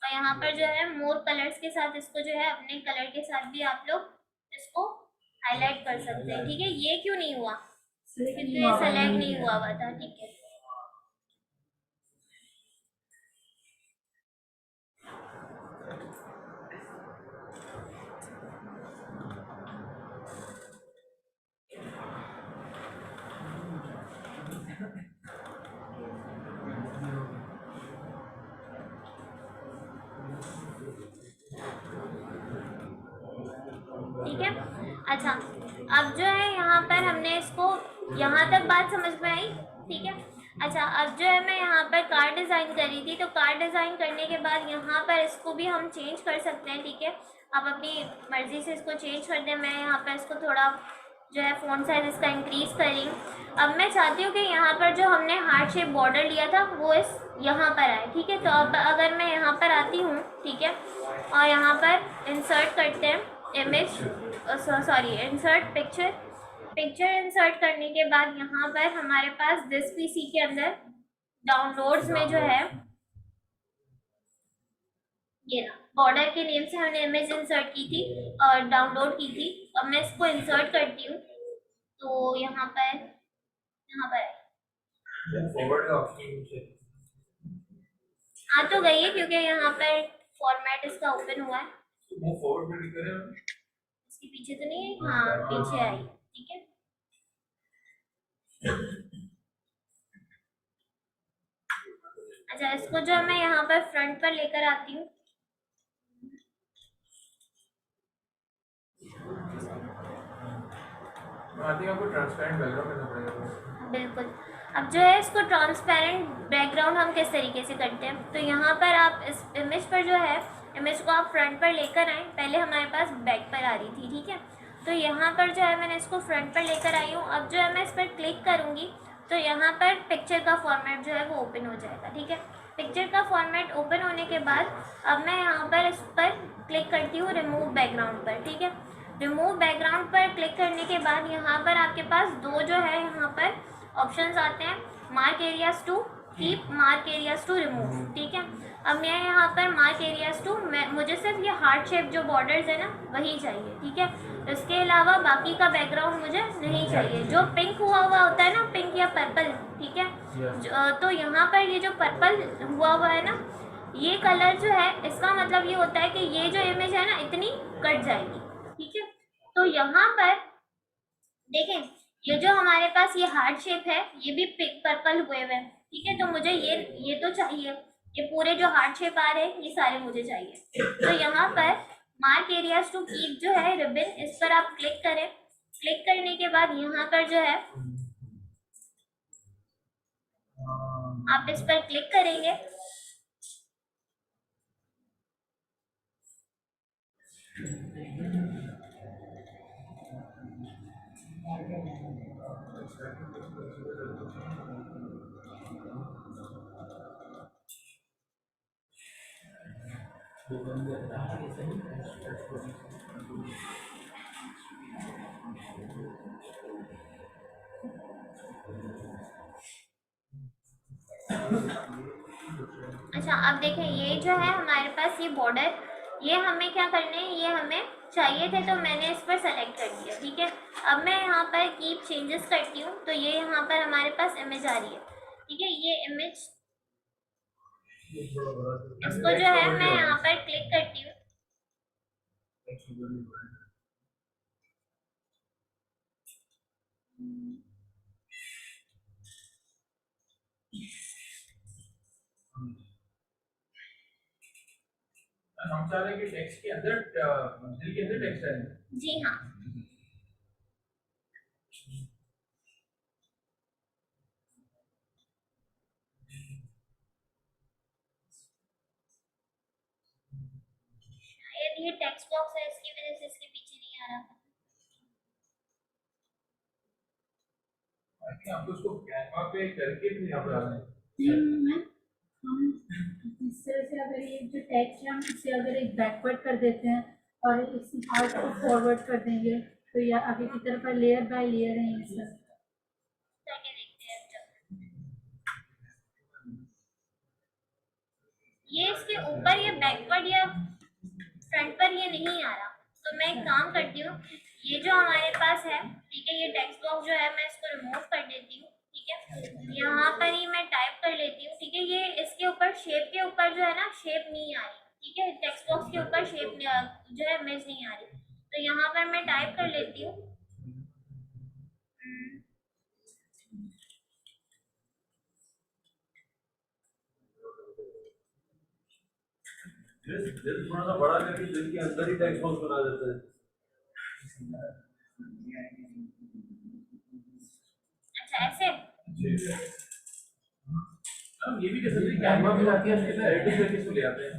और यहाँ पर जो है मोर कलर्स के साथ इसको जो है अपने कलर के साथ भी आप लोग इसको हाईलाइट कर सकते हैं, ठीक है। ये क्यों नहीं हुआ? क्योंकि ये सेलेक्ट नहीं हुआ था, ठीक है। ठीक है। अच्छा, अब जो है यहाँ पर हमने इसको, यहाँ तक बात समझ में आई, ठीक है। अच्छा, अब जो है मैं यहाँ पर कार्ड डिज़ाइन कर रही थी, तो कार्ड डिज़ाइन करने के बाद यहाँ पर इसको भी हम चेंज कर सकते हैं, ठीक है। आप अपनी मर्ज़ी से इसको चेंज कर दें। मैं यहाँ पर इसको थोड़ा जो है फ़ॉन्ट साइज इसका इंक्रीज़ कर रही हूँ। अब मैं चाहती हूँ कि यहाँ पर जो हमने हार्ट शेप बॉर्डर लिया था वो इस यहाँ पर आए, ठीक है। तो अब अगर मैं यहाँ पर आती हूँ, ठीक है, और यहाँ पर इंसर्ट करते हैं image, sorry insert picture, picture insert करने के बाद यहाँ पर हमारे पास दिस पीसी के अंदर डाउनलोड्स में जो है ये ना बॉर्डर के नेम से हमने इमेज इंसर्ट की थी और डाउनलोड की थी। अब मैं इसको इंसर्ट करती हूँ तो यहाँ पर फॉरवर्ड का ऑप्शन आ तो गई है क्योंकि यहाँ पर फॉर्मेट इसका ओपन हुआ है। मूव फॉरवर्ड में क्लिक करें, इसके पीछे तो नहीं है, हाँ पीछे आई, ठीक है। अच्छा, इसको जो मैं यहाँ पर फ्रंट पर लेकर आती हूँ, आती है आपको ट्रांसपेरेंट बैकग्राउंड करना पड़ेगा। बिल्कुल। अब जो है इसको ट्रांसपेरेंट बैकग्राउंड हम किस तरीके से करते हैं, तो यहाँ पर आप इस इमेज पर जो है इमेज को आप फ्रंट पर लेकर आए। पहले हमारे पास बैक पर आ रही थी, ठीक है। तो यहाँ पर जो है मैंने इसको फ्रंट पर लेकर आई हूँ। अब जो है मैं इस पर क्लिक करूँगी तो यहाँ पर पिक्चर का फॉर्मेट जो है वो ओपन हो जाएगा, ठीक है। पिक्चर का फॉर्मेट ओपन होने के बाद अब मैं यहाँ पर इस पर क्लिक करती हूँ रिमूव बैकग्राउंड पर, ठीक है। रिमूव बैकग्राउंड पर क्लिक करने के बाद यहाँ पर आपके पास दो जो है यहाँ पर ऑप्शंस आते हैं, mark areas to keep, mark areas to remove. ठीक है, अब मैं यहाँ पर मार्क एरियाज टू, मुझे सिर्फ ये हार्ट शेप जो बॉर्डर्स है ना वही चाहिए। ठीक है, इसके अलावा बाकी का बैकग्राउंड मुझे नहीं चाहिए। जो पिंक हुआ होता है ना, पिंक या पर्पल, ठीक है, तो यहाँ पर ये जो पर्पल हुआ है ना, ये कलर जो है इसका मतलब ये होता है कि ये जो इमेज है ना इतनी कट जाएगी। ठीक है, तो यहाँ पर देखें, ये जो हमारे पास ये हार्ट शेप है ये भी पिंक पर्पल हुए हुए हैं। ठीक है, तो मुझे ये तो चाहिए, ये पूरे जो हार्ट शेप आ रहे हैं ये सारे मुझे चाहिए। तो यहाँ पर मार्क एरियाज टू कीप जो है रिबन, इस पर आप क्लिक करें। क्लिक करने के बाद यहाँ पर जो है आप इस पर क्लिक करेंगे। अच्छा, अब देखें, ये जो है हमारे पास ये बॉर्डर, ये हमें क्या करने हैं, ये हमें चाहिए थे तो मैंने इस पर सेलेक्ट कर दिया। ठीक है, अब मैं यहाँ पर कीप चेंजेस करती हूँ तो ये यहाँ पर हमारे पास इमेज आ रही है। ठीक है, ये इमेज, इसको जो है मैं यहाँ पर क्लिक करती हूँ। हम चाह रहे हैं कि टेक्स्ट के अंदर दिल के अंदर टेक्स्ट है। जी हाँ, शायद ये टेक्स्ट बॉक्स है इसकी वजह से इसके पीछे नहीं आ रहा। आई थिंक आपको उसको कैनवा पे करके फिर यहाँ पर आना है। हम इस तरह से अगर ये जो टेक्स्ट है हम इसे अगर एक बैकवर्ड कर देते हैं और इस पार्ट को फॉरवर्ड कर देंगे तो ये आगे की तरफ लेयर बाय लेयर है ये सब। करके देखते हैं जब ये इसके ऊपर ये बैकवर्ड या फ्रंट पर ये नहीं आ रहा, तो मैं एक काम करती हूँ, ये जो हमारे पास है, ठीक है, ये टेक्स्ट बॉक्स जो है मैं इसको रिमूव कर देती हूँ। ठीक है, यहाँ पर ही मैं टाइप कर लेती हूँ। ठीक है, ये इसके ऊपर शेप के ऊपर जो है ना शेप नहीं आ रही। ठीक है, टेक्स्ट बॉक्स के ऊपर शेप जो है इमेज नहीं आ रही, तो यहाँ पर मैं टाइप कर लेती हूँ। थोड़ा सा बड़ा करके दिल के अंदर ही टेक्स्ट बॉक्स बना देते हैं। अच्छा, ऐसे हम ये भी कर सकते हैं, कैनवा पे जाके उसके अंदर एडिट करके इसको ले आते हैं।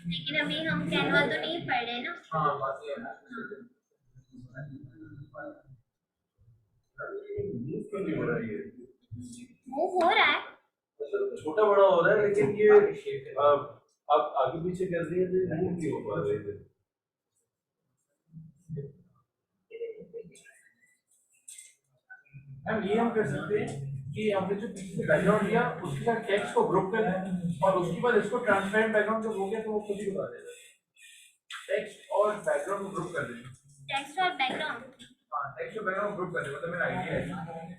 लेकिन अभी हम कैनवा तो नहीं पढ़ रहे ना। हाँ, बात ये है ना। मूव हो रहा है, छोटा बड़ा हो रहा है लेकिन ये आप आगे पीछे कर दिए तो मूव नहीं हो पा रहे थे। हम ये कर सकते हैं कि हमने जो पीछे से बैकग्राउंड लिया उसके साथ टेक्स्ट को ग्रुप कर दें और उसके बाद इसको ट्रांसपेरेंट बैकग्राउंड जब हो गया तो वो खुद ही बता देगा। टेक्स्ट और बैकग्राउंड को ग्रुप कर दें। टेक्स्ट और बैकग्राउंड, हाँ, टेक्स्ट और बैकग्राउंड ग्रुप कर दें, मतलब मेरा आइडिया है।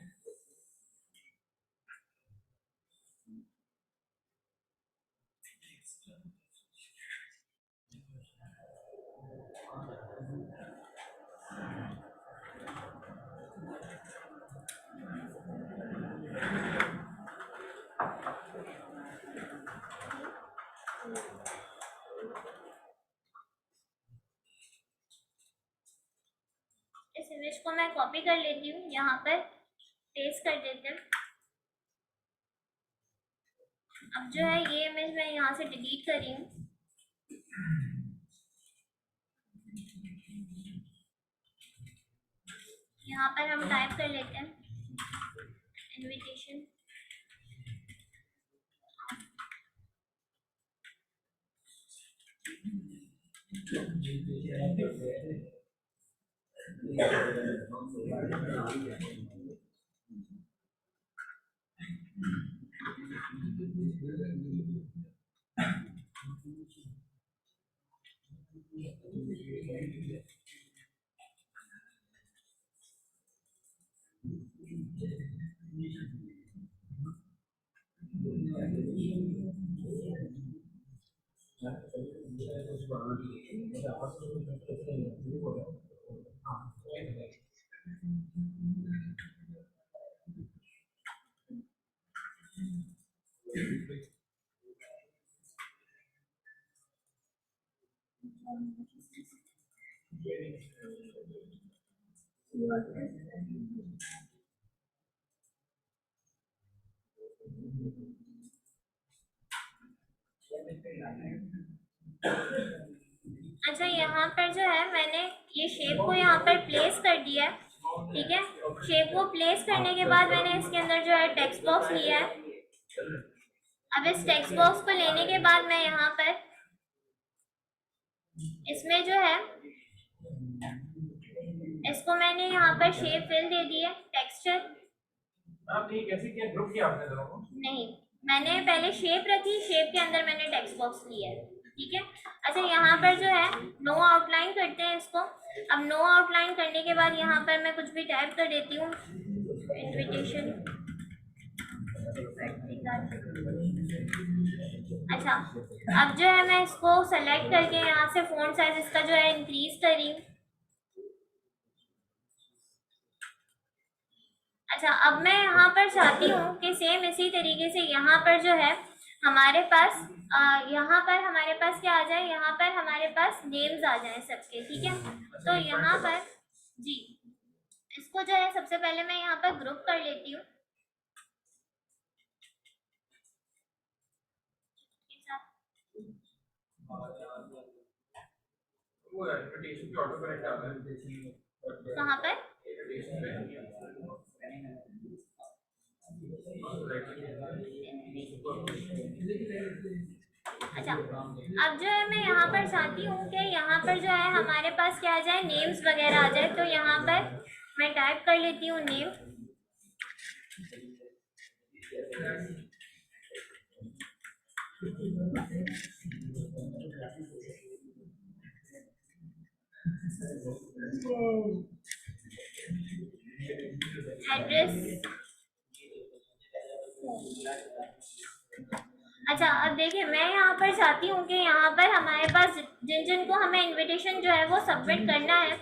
इस इमेज को मैं कॉपी कर लेती हूँ, यहाँ पर पेस्ट कर देते हैं। अब जो है ये इमेज मैं यहाँ से डिलीट कर रही हूँ। यहाँ पर हम टाइप कर लेते हैं इनविटेशन। अच्छा, यहाँ पर जो है मैंने ये शेप को यहाँ पर प्लेस कर दिया है, ठीक है। शेप को प्लेस करने के बाद मैंने इसके अंदर जो है टेक्स्ट बॉक्स लिया है। अब इस टेक्स्ट बॉक्स को लेने के बाद मैं यहाँ पर इसमें जो है इसको मैंने यहाँ पर शेप फिल दे दी है, टेक्सचर। आपने ये कैसे किया, ग्रुप किया आपने दोनों को? नहीं, मैंने पहले शेप रखी, शेप के अंदर मैंने टेक्स्ट बॉक्स लिया है, ठीक है। अच्छा, यहाँ पर जो है नो आउटलाइन करते हैं इसको। अब नो आउटलाइन करने के बाद यहाँ पर मैं कुछ भी टाइप कर देती हूँ, इन्विटेशन। अच्छा, अब जो है मैं इसको सेलेक्ट करके यहाँ से फ़ॉन्ट साइज इसका जो है इंक्रीज कर रही हूँ। अच्छा, अब मैं यहाँ पर चाहती हूँ कि सेम इसी तरीके से यहाँ पर जो है हमारे पास यहाँ पर हमारे पास क्या आ जाए, यहाँ पर हमारे पास नेम्स आ जाए सबके, ठीक है। तो यहाँ पर जी इसको जो है सबसे पहले मैं यहाँ पर ग्रुप कर लेती हूँ। वो इन्विटेशन की ऑटो करेक्ट आ रहा है कहाँ पर? अच्छा, अब जो है मैं यहाँ पर चाहती हूँ कि यहाँ पर जो है हमारे पास क्या आ जाए, नेम्स वगैरह आ जाए। तो यहाँ पर मैं टाइप कर लेती हूँ नेम। एड्रेस। अच्छा, अब देखिए मैं यहाँ पर चाहती हूँ कि यहाँ पर हमारे पास जिन जिन को हमें इनविटेशन जो है वो सबमिट करना है,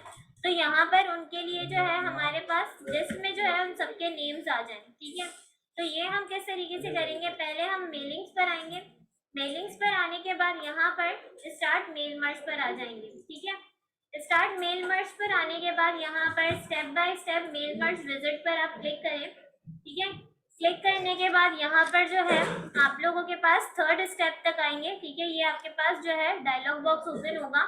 तो यहाँ पर उनके लिए जो है हमारे पास लिस्ट में जो है उन सबके नेम्स आ जाएं, ठीक है। तो ये हम किस तरीके से करेंगे, पहले हम मेलिंग्स पर आएंगे। मेलिंग्स पर आने के बाद यहाँ पर स्टार्ट मेल मर्ज पर आ जाएंगे, ठीक है। स्टार्ट मेल मर्ज पर आने के बाद यहाँ पर step by step mail merge wizard पर आप क्लिक करें, ठीक है। क्लिक करने के बाद यहाँ पर जो है आप लोगों के पास थर्ड स्टेप तक आएंगे, ठीक है। ये आपके पास जो है डायलॉग बॉक्स ओपन होगा,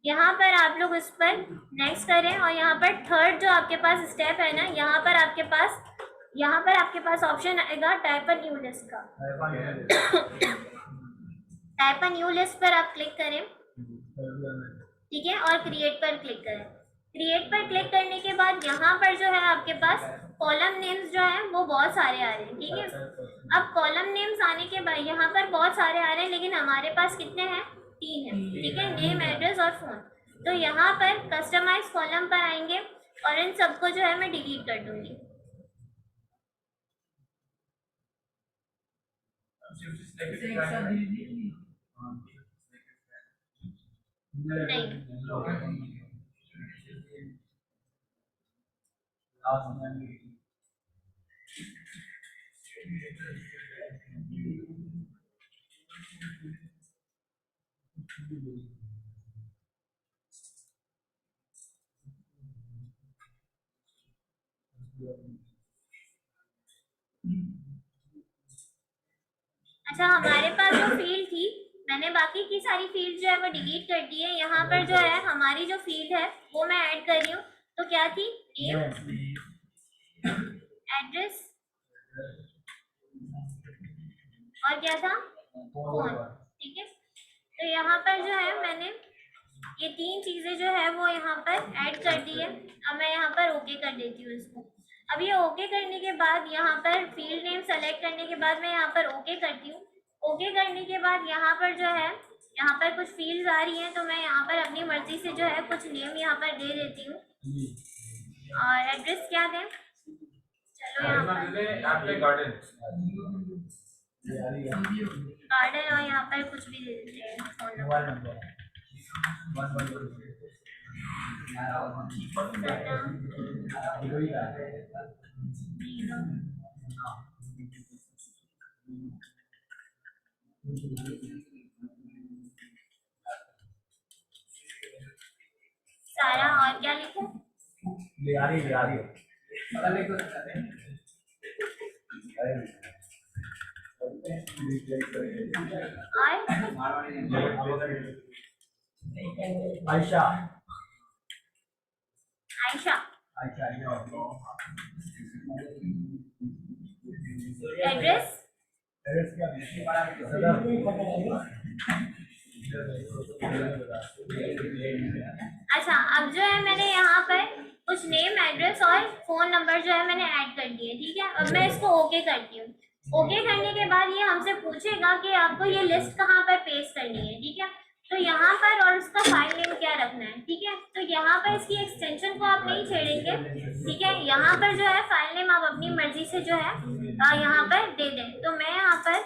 यहाँ पर आप लोग इस पर नेक्स्ट करें और यहाँ पर थर्ड जो आपके पास स्टेप है ना, यहाँ पर आपके पास ऑप्शन आएगा टाइप अ न्यू लिस्ट का। टाइप अ न्यू लिस्ट पर आप क्लिक करें, ठीक है, और क्रिएट पर क्लिक करें। क्रिएट पर क्लिक करने के बाद यहाँ पर जो है आपके पास कॉलम नेम्स जो है वो बहुत सारे आ रहे हैं, ठीक है। अब कॉलम नेम्स आने के बाद यहाँ पर बहुत सारे आ रहे हैं, लेकिन हमारे पास कितने हैं, 3 हैं, ठीक है, नेम, एड्रेस और फोन। तो यहाँ पर कस्टमाइज कॉलम पर आएंगे और इन सबको जो है मैं डिलीट कर दूंगी। नहीं, अच्छा, हमारे पास जो फील्ड थी, मैंने बाकी की सारी फील्ड जो है वो डिलीट कर दी है। यहाँ पर जो है हमारी जो फील्ड है वो मैं ऐड कर रही हूँ। तो क्या थी, नेम, एड्रेस और क्या था, फोन, ठीक है। तो यहाँ पर जो है मैंने ये 3 चीज़ें जो है वो यहाँ पर ऐड कर दी है। अब मैं यहाँ पर ओके कर देती हूँ इसको। अब ये ओके करने के बाद यहाँ पर फील्ड नेम सेलेक्ट करने के बाद मैं यहाँ पर ओके करती हूँ। ओके करने के बाद यहाँ पर जो है यहाँ पर कुछ फील्ड्स आ रही हैं, तो मैं यहाँ पर अपनी मर्जी से जो है कुछ नेम यहाँ पर दे देती हूँ। और एड्रेस क्या दें? चलो यहाँ पर गार्डन गार्डन, और यहाँ पर कुछ भी दे देते हैं, फोन नंबर। सारा, और क्या लिखूं? ले आ रही है पता नहीं कुछ आयशा आयशा। एड्रेस अच्छा, अब जो है मैंने यहाँ पर कुछ नेम, एड्रेस और फोन नंबर जो है मैंने ऐड कर दिए, ठीक है। अब मैं इसको ओके करती हूँ। ओके करने के बाद ये हमसे पूछेगा कि आपको ये लिस्ट कहाँ पर पेस्ट करनी है, ठीक है। तो यहाँ पर और उसका फाइल नेम क्या रखना है, ठीक है। तो यहाँ पर इसकी एक्सटेंशन को आप नहीं छेड़ेंगे, ठीक है। यहाँ पर जो है फाइल नेम आप अपनी मर्जी से जो है यहाँ पर दे दें। तो मैं यहाँ पर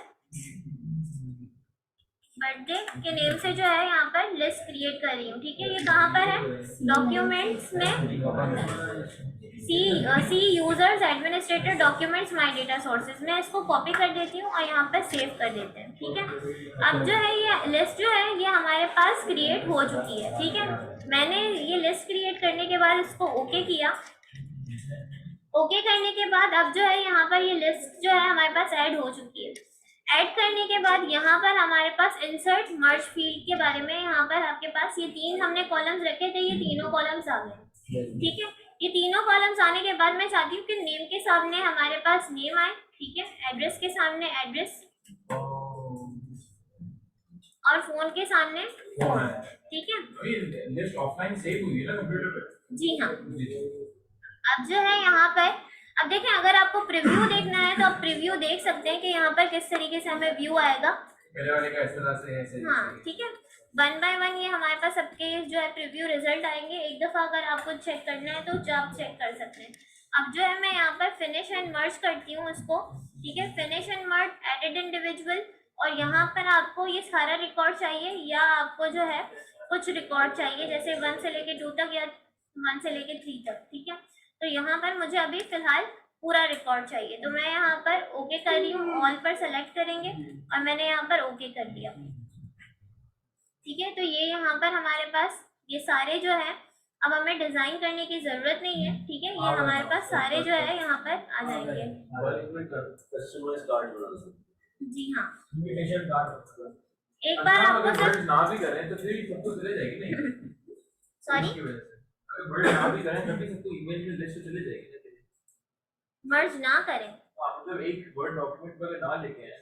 बर्थडे के नेम से जो है यहाँ पर लिस्ट क्रिएट कर रही हूँ, ठीक है। ये कहाँ पर है? डॉक्यूमेंट्स में C users administrator documents my data sources. मैं इसको कॉपी कर देती हूँ और यहाँ पर सेव कर देते हैं, ठीक है। अब जो है ये लिस्ट जो है ये हमारे पास क्रिएट हो चुकी है, ठीक है। मैंने ये लिस्ट क्रिएट करने के बाद इसको ओके किया। ओके करने के बाद अब जो है यहाँ पर ये लिस्ट जो है हमारे पास ऐड हो चुकी है। ऐड करने के बाद यहाँ पर हमारे पास इंसर्ट मर्ज फील्ड के बारे में यहाँ पर आपके पास ये 3 हमने कॉलम्स रखे थे, ये तीनों कॉलम्स आ गए, ठीक है। ये तीनों कॉलम्स आने के बाद मैं चाहती हूँ कि नेम के सामने हमारे पास नेम आए, ठीक है। एड्रेस के सामने एड्रेस और फोन के सामने फोन, ठीक है। लिस्ट ऑफलाइन सेव हुई है ना कंप्यूटर पे? जी हाँ। अब जो है यहाँ पर अब देखें, अगर आपको प्रीव्यू देखना है तो आप प्रीव्यू देख सकते हैं कि यहाँ पर किस तरीके से हमें व्यू आएगा। पहले वाले का इस तरह से ऐसे हाँ, ठीक है। 1 बाय 1 ये हमारे पास सबके जो है प्रीव्यू रिजल्ट आएंगे। एक दफ़ा अगर आपको चेक करना है तो आप चेक कर सकते हैं। अब जो है मैं यहाँ पर फिनिश एंड मर्ज करती हूँ इसको, ठीक है। Finish and merge, edit individual, और यहाँ पर आपको ये सारा रिकॉर्ड चाहिए या आपको जो है कुछ रिकॉर्ड चाहिए, जैसे 1 से लेके 2 तक या 1 से लेके 3 तक, ठीक है। तो यहाँ पर मुझे अभी फिलहाल पूरा रिकॉर्ड चाहिए, तो मैं यहाँ पर ओके कर रही हूँ। ऑल पर सेलेक्ट करेंगे और मैंने यहाँ पर ओके कर दिया, ठीक है। तो ये यहाँ पर हमारे पास ये सारे जो है, अब हमें डिजाइन करने की जरूरत नहीं है, ठीक है। ये हमारे पास सारे जो है यहाँ पर आ जाएंगे। कस्टमाइज कार्ड बना सकते जी हाँ। इन्विटेशन कार्ड एक बार आपको अगर ना भी करें तो फिर सबको चले जाएगी नहीं? सॉरी, अगर बड़े ना भी करें तभी सबको ईमेल में लिस्ट चले जाएगी। मर्ज ना करें, मतलब एक वर्ड डॉक्यूमेंट पर ना लेके आए,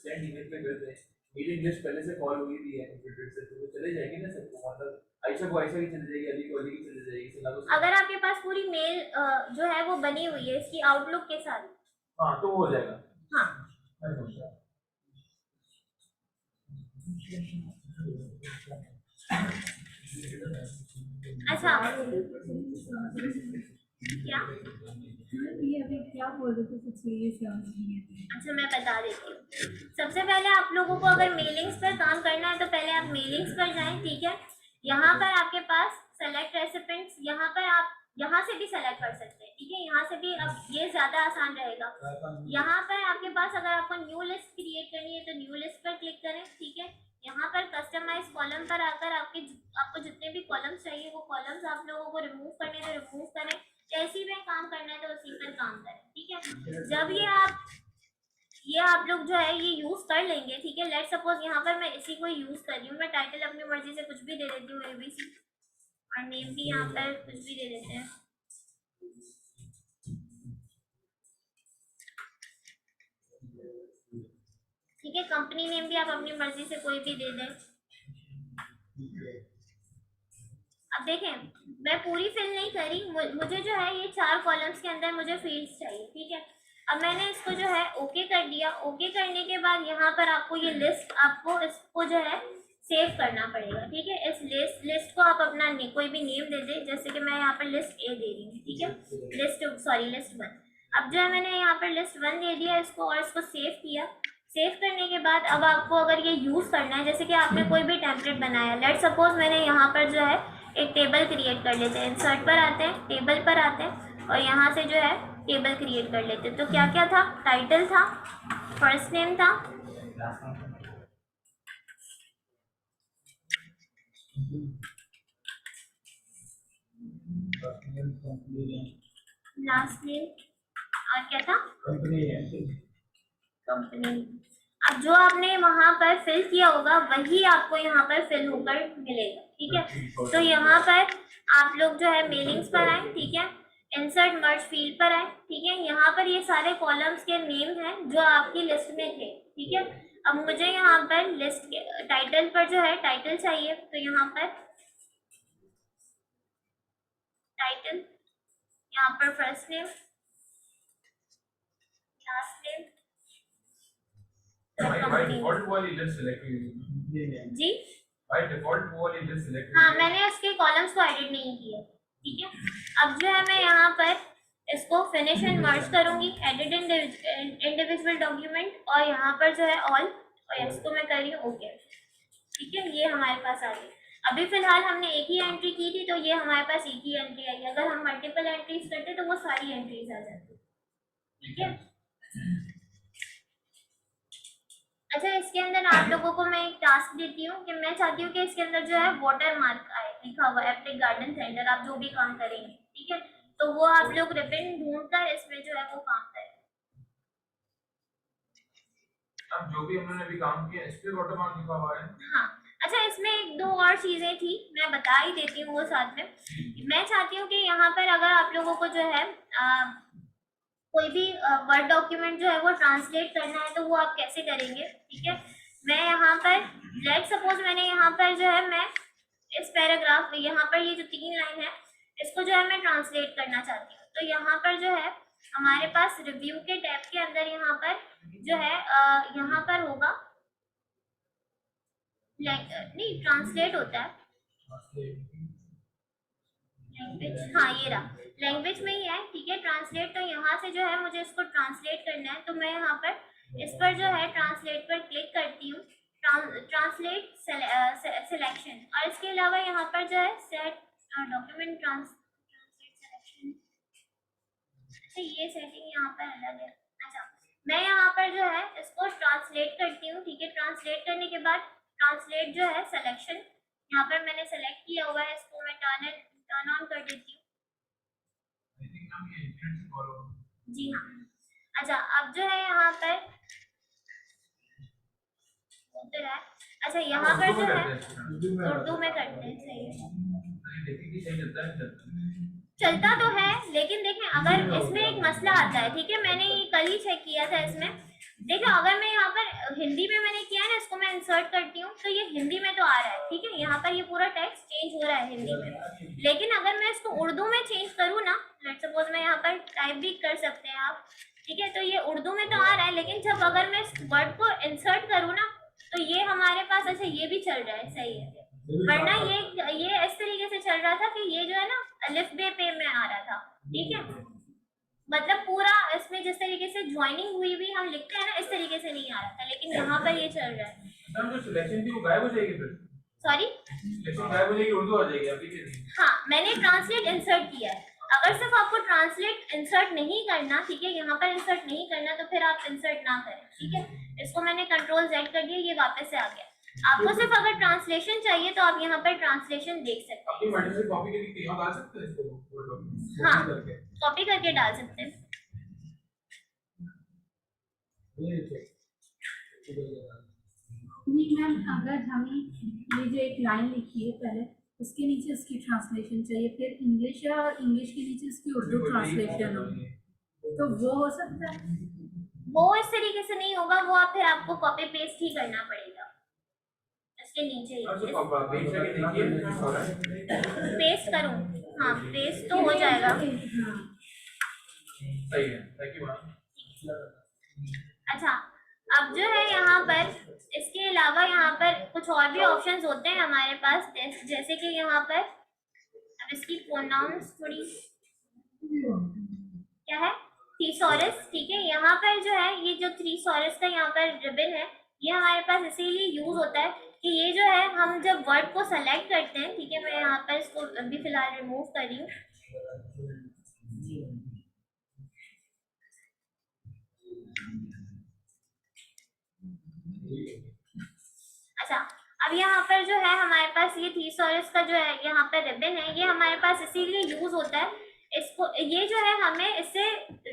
सेंड ईमेल पे कर दें, मीटिंग लिस्ट पहले से कॉल हुई थी है कंप्यूटर से, तो वो चले जाएगी ना सबको। मतलब आयशा को आयशा की चली जाएगी, अली को अली की चली जाएगी, सना को सना। अगर आपके पास पूरी मेल जो है वो बनी हुई है इसकी आउटलुक के साथ, हाँ तो वो हो जाएगा। हाँ। अच्छा, क्या ये अभी क्या बोल रहे थे, कुछ सीरियस समझ नहीं है। अच्छा, मैं बता देती हूँ। सबसे पहले आप लोगों को अगर मेलिंग्स पर काम करना है तो पहले आप मेलिंग्स पर जाएं, ठीक है। यहाँ पर आपके पास सेलेक्ट रेसिपिएंट्स, यहाँ पर आप यहाँ से भी सेलेक्ट कर सकते हैं, ठीक है। यहाँ से भी, अब ये ज़्यादा आसान रहेगा। यहाँ पर आपके पास अगर आपको न्यू लिस्ट क्रिएट करनी है तो न्यू लिस्ट पर क्लिक करें, ठीक है। यहाँ पर कस्टमाइज कॉलम पर आकर आपको जितने भी कॉलम्स चाहिए वो कॉलम्स आप लोगों को रिमूव करने तो रिमूव करें, जैसी में काम करना है तो उसी पर काम करें, ठीक है। जब ये आप लोग जो है ये यूज़ कर लेंगे, ठीक है। लेट सपोज यहाँ पर मैं इसी को यूज़ कर रही हूँ, मैं टाइटल अपनी मर्जी से कुछ भी दे देती हूँ, ABC, और नेम भी यहाँ पर कुछ भी दे देते हैं। ठीक है, कंपनी नेम भी आप अपनी मर्जी से कोई भी दे दें। अब देखें, मैं पूरी फिल नहीं करी, मुझे जो है ये 4 कॉलम्स के अंदर मुझे फील्ड्स चाहिए, ठीक है। अब मैंने इसको जो है ओके कर दिया। ओके करने के बाद यहाँ पर आपको ये लिस्ट, आपको इसको जो है सेव करना पड़ेगा, ठीक है। इस लिस्ट को आप अपना कोई भी नेम दे दे, जैसे कि मैं यहाँ पर लिस्ट ए दे रही हूँ, ठीक है, लिस्ट 1। अब जो है मैंने यहाँ पर लिस्ट 1 दे दिया इसको, और इसको सेव किया। सेव करने के बाद अब आपको अगर ये यूज़ करना है, जैसे कि आपने कोई भी टेम्पलेट बनाया, लेट सपोज मैंने यहाँ पर जो है एक टेबल क्रिएट कर लेते हैं। इंसर्ट पर आते हैं, टेबल पर आते हैं, और यहाँ से जो है टेबल क्रिएट कर लेते हैं। तो क्या क्या था, टाइटल था, फर्स्ट नेम था, लास्ट नेम, और क्या था, कंपनी। अब जो आपने वहां पर फिल किया होगा वही आपको यहाँ पर फिल होकर मिलेगा, ठीक है। तो यहाँ पर आप लोग जो है मेलिंग्स पर आए, ठीक है, इंसर्ट मर्ज फील्ड पर आए, ठीक है। यहाँ पर ये सारे कॉलम्स के नेम हैं जो आपकी लिस्ट में थे, ठीक है। अब मुझे यहाँ पर लिस्ट के टाइटल पर जो है टाइटल चाहिए, तो यहाँ पर टाइटल, यहाँ पर first name, last name, by default वो वाली लिस्ट सिलेक्ट हुई जी। by default वो वाली लिस्ट सिलेक्ट हाँ, मैंने इसके कॉलम्स को एडिट नहीं किया, ठीक है। अब जो है मैं यहाँ पर इसको फिनिश एंड मर्ज करूंगी, एडिट इंडिविजुअल डॉक्यूमेंट, और यहाँ पर जो है ऑल, और इसको मैं कर रही हूँ ओके, ठीक है। ये हमारे पास आ गया। अभी फिलहाल हमने एक ही एंट्री की थी, तो ये हमारे पास एक ही एंट्री आई। अगर हम मल्टीपल एंट्रीज करते तो वो सारी एंट्रीज आ जाती, ठीक है। अच्छा, इसके अंदर आप लोगों को मैं एक टास्क देती हूँ कि मैं चाहती हूँ कि इसके अंदर जो है वाटर मार्क आए, लिखा हुआ एप्लिक गार्डन सेंटर, आप जो भी काम करेंगे, ठीक है। तो वो आप लोग रिबन ढूंढकर इसमें जो है वो काम करें। अब जो भी हमने अभी काम किया इस पे वाटरमार्क लिखा हुआ है। हाँ, अच्छा, इसमें एक दो और चीजें थी, मैं बता ही देती हूँ वो साथ में। मैं चाहती हूँ कि यहाँ पर अगर आप लोगों को जो है कोई भी वर्ड डॉक्यूमेंट जो है वो ट्रांसलेट करना है, तो वो आप कैसे करेंगे, ठीक है। मैं यहाँ पर लेट सपोज मैंने यहाँ पर जो है मैं इस पैराग्राफ, यहाँ पर ये जो 3 लाइन है, इसको जो है मैं ट्रांसलेट करना चाहती हूँ। तो यहाँ पर जो है हमारे पास रिव्यू के टैब के अंदर यहाँ पर जो है यहाँ पर होगा, नहीं ट्रांसलेट होता है लैंग्वेज, हाँ ये रहा, लैंग्वेज में ही है, ठीक है, ट्रांसलेट। तो यहाँ से जो है मुझे इसको ट्रांसलेट करना है, तो मैं यहाँ पर इस पर जो है ट्रांसलेट पर क्लिक करती हूँ, ट्रांसलेट सिलेक्शन, और इसके अलावा यहाँ पर जो है सेट डॉक्यूमेंट ट्रांसलेट सिलेक्शन, अच्छा ये सेटिंग यहाँ पर अलग है। अच्छा, मैं यहाँ पर जो है इसको ट्रांसलेट करती हूँ, ठीक है। ट्रांसलेट करने के बाद ट्रांसलेट जो है सिलेक्शन, यहाँ पर मैंने सेलेक्ट किया हुआ है, इसको मैं टर्न ऑन कर देती हूँ। जी हाँ। अच्छा, अब जो है यहाँ पर तो है, अच्छा यहाँ पर जो है उर्दू में करते हैं, सही है, चलता तो है। लेकिन देखें, अगर इसमें एक मसला आता है, ठीक है, मैंने ये कल ही चेक किया था इसमें। देखो, अगर मैं यहाँ पर हिंदी में मैंने किया है ना, इसको मैं इंसर्ट करती हूँ तो ये हिंदी में तो आ रहा है, ठीक है, यहाँ पर ये पूरा टेक्स्ट चेंज हो रहा है हिंदी में। लेकिन अगर मैं इसको उर्दू में चेंज करूँ ना, लेट सपोज मैं यहाँ पर टाइप भी कर सकते हैं आप, ठीक है, तो ये उर्दू में तो आ रहा है, लेकिन जब अगर मैं इस वर्ड को इंसर्ट करूँ ना, तो ये हमारे पास, अच्छा ये भी चल रहा है, सही है। वरना ये इस तरीके से चल रहा था कि ये जो है ना अलिफ बे पे में आ रहा था, ठीक है, मतलब पूरा इसमें जिस तरीके से ज्वाइनिंग हुई भी हम लिखते हैं ना, इस तरीके से नहीं आ रहा था, लेकिन यहाँ पर ये चल रहा है। मैम जो सिलेक्शन थी वो गायब हो जाएगी फिर? सॉरी, सिलेक्शन गायब हो जाएगी, उर्दू आ जाएगी अभी के नहीं? हाँ, मैंने ट्रांसलेट इंसर्ट किया है। अगर सिर्फ आपको ट्रांसलेट इंसर्ट नहीं करना, ठीक है, यहाँ पर इंसर्ट नहीं करना, तो फिर आप इंसर्ट ना करें, ठीक है। इसको मैंने कंट्रोल Z कर दिया, ये वापस से आ गया। आपको सिर्फ अगर ट्रांसलेशन चाहिए तो आप यहाँ पर ट्रांसलेशन देख सकते हैं। अपनी मर्जी से कॉपी करके यहाँ डाल सकते हैं इसको? हाँ, कॉपी करके डाल सकते हैं। नहीं मैम, अगर हमें ये जो एक लाइन लिखी है पहले, उसके नीचे उसकी ट्रांसलेशन चाहिए, फिर इंग्लिश है और इंग्लिश के नीचे उसकी उर्दू ट्रांसलेशन हो, तो वो हो सकता है? वो इस तरीके से नहीं होगा, वो आप फिर आपको कॉपी पेस्ट ही करना पड़ेगा। इस इसके नीचे ही और जो आप पेज आगे देखिए हो रहा है पेस्ट करूँ? हाँ पेस्ट तो हो जाएगा। सही है। Thank you ma'am. अच्छा, अब जो है यहाँ पर इसके अलावा यहाँ पर कुछ और भी ऑप्शंस होते हैं हमारे पास, जैसे कि यहाँ पर अब इसकी प्रोनाउंस थोड़ी क्या है, थीसॉरस, ठीक है। यहाँ पर जो है ये जो थीसॉरस का यहाँ पर रिबन है, ये हमारे पास इसीलिए यूज होता है कि ये जो है हम जब वर्ड को सेलेक्ट करते हैं, ठीक है, मैं यहाँ पर इसको अभी फिलहाल रिमूव कर रही हूँ। अच्छा, अब यहाँ पर जो है हमारे पास ये थीसॉरस का जो है यहाँ पर रिबन है, ये हमारे पास इसीलिए यूज होता है। इसको ये जो है हमें इससे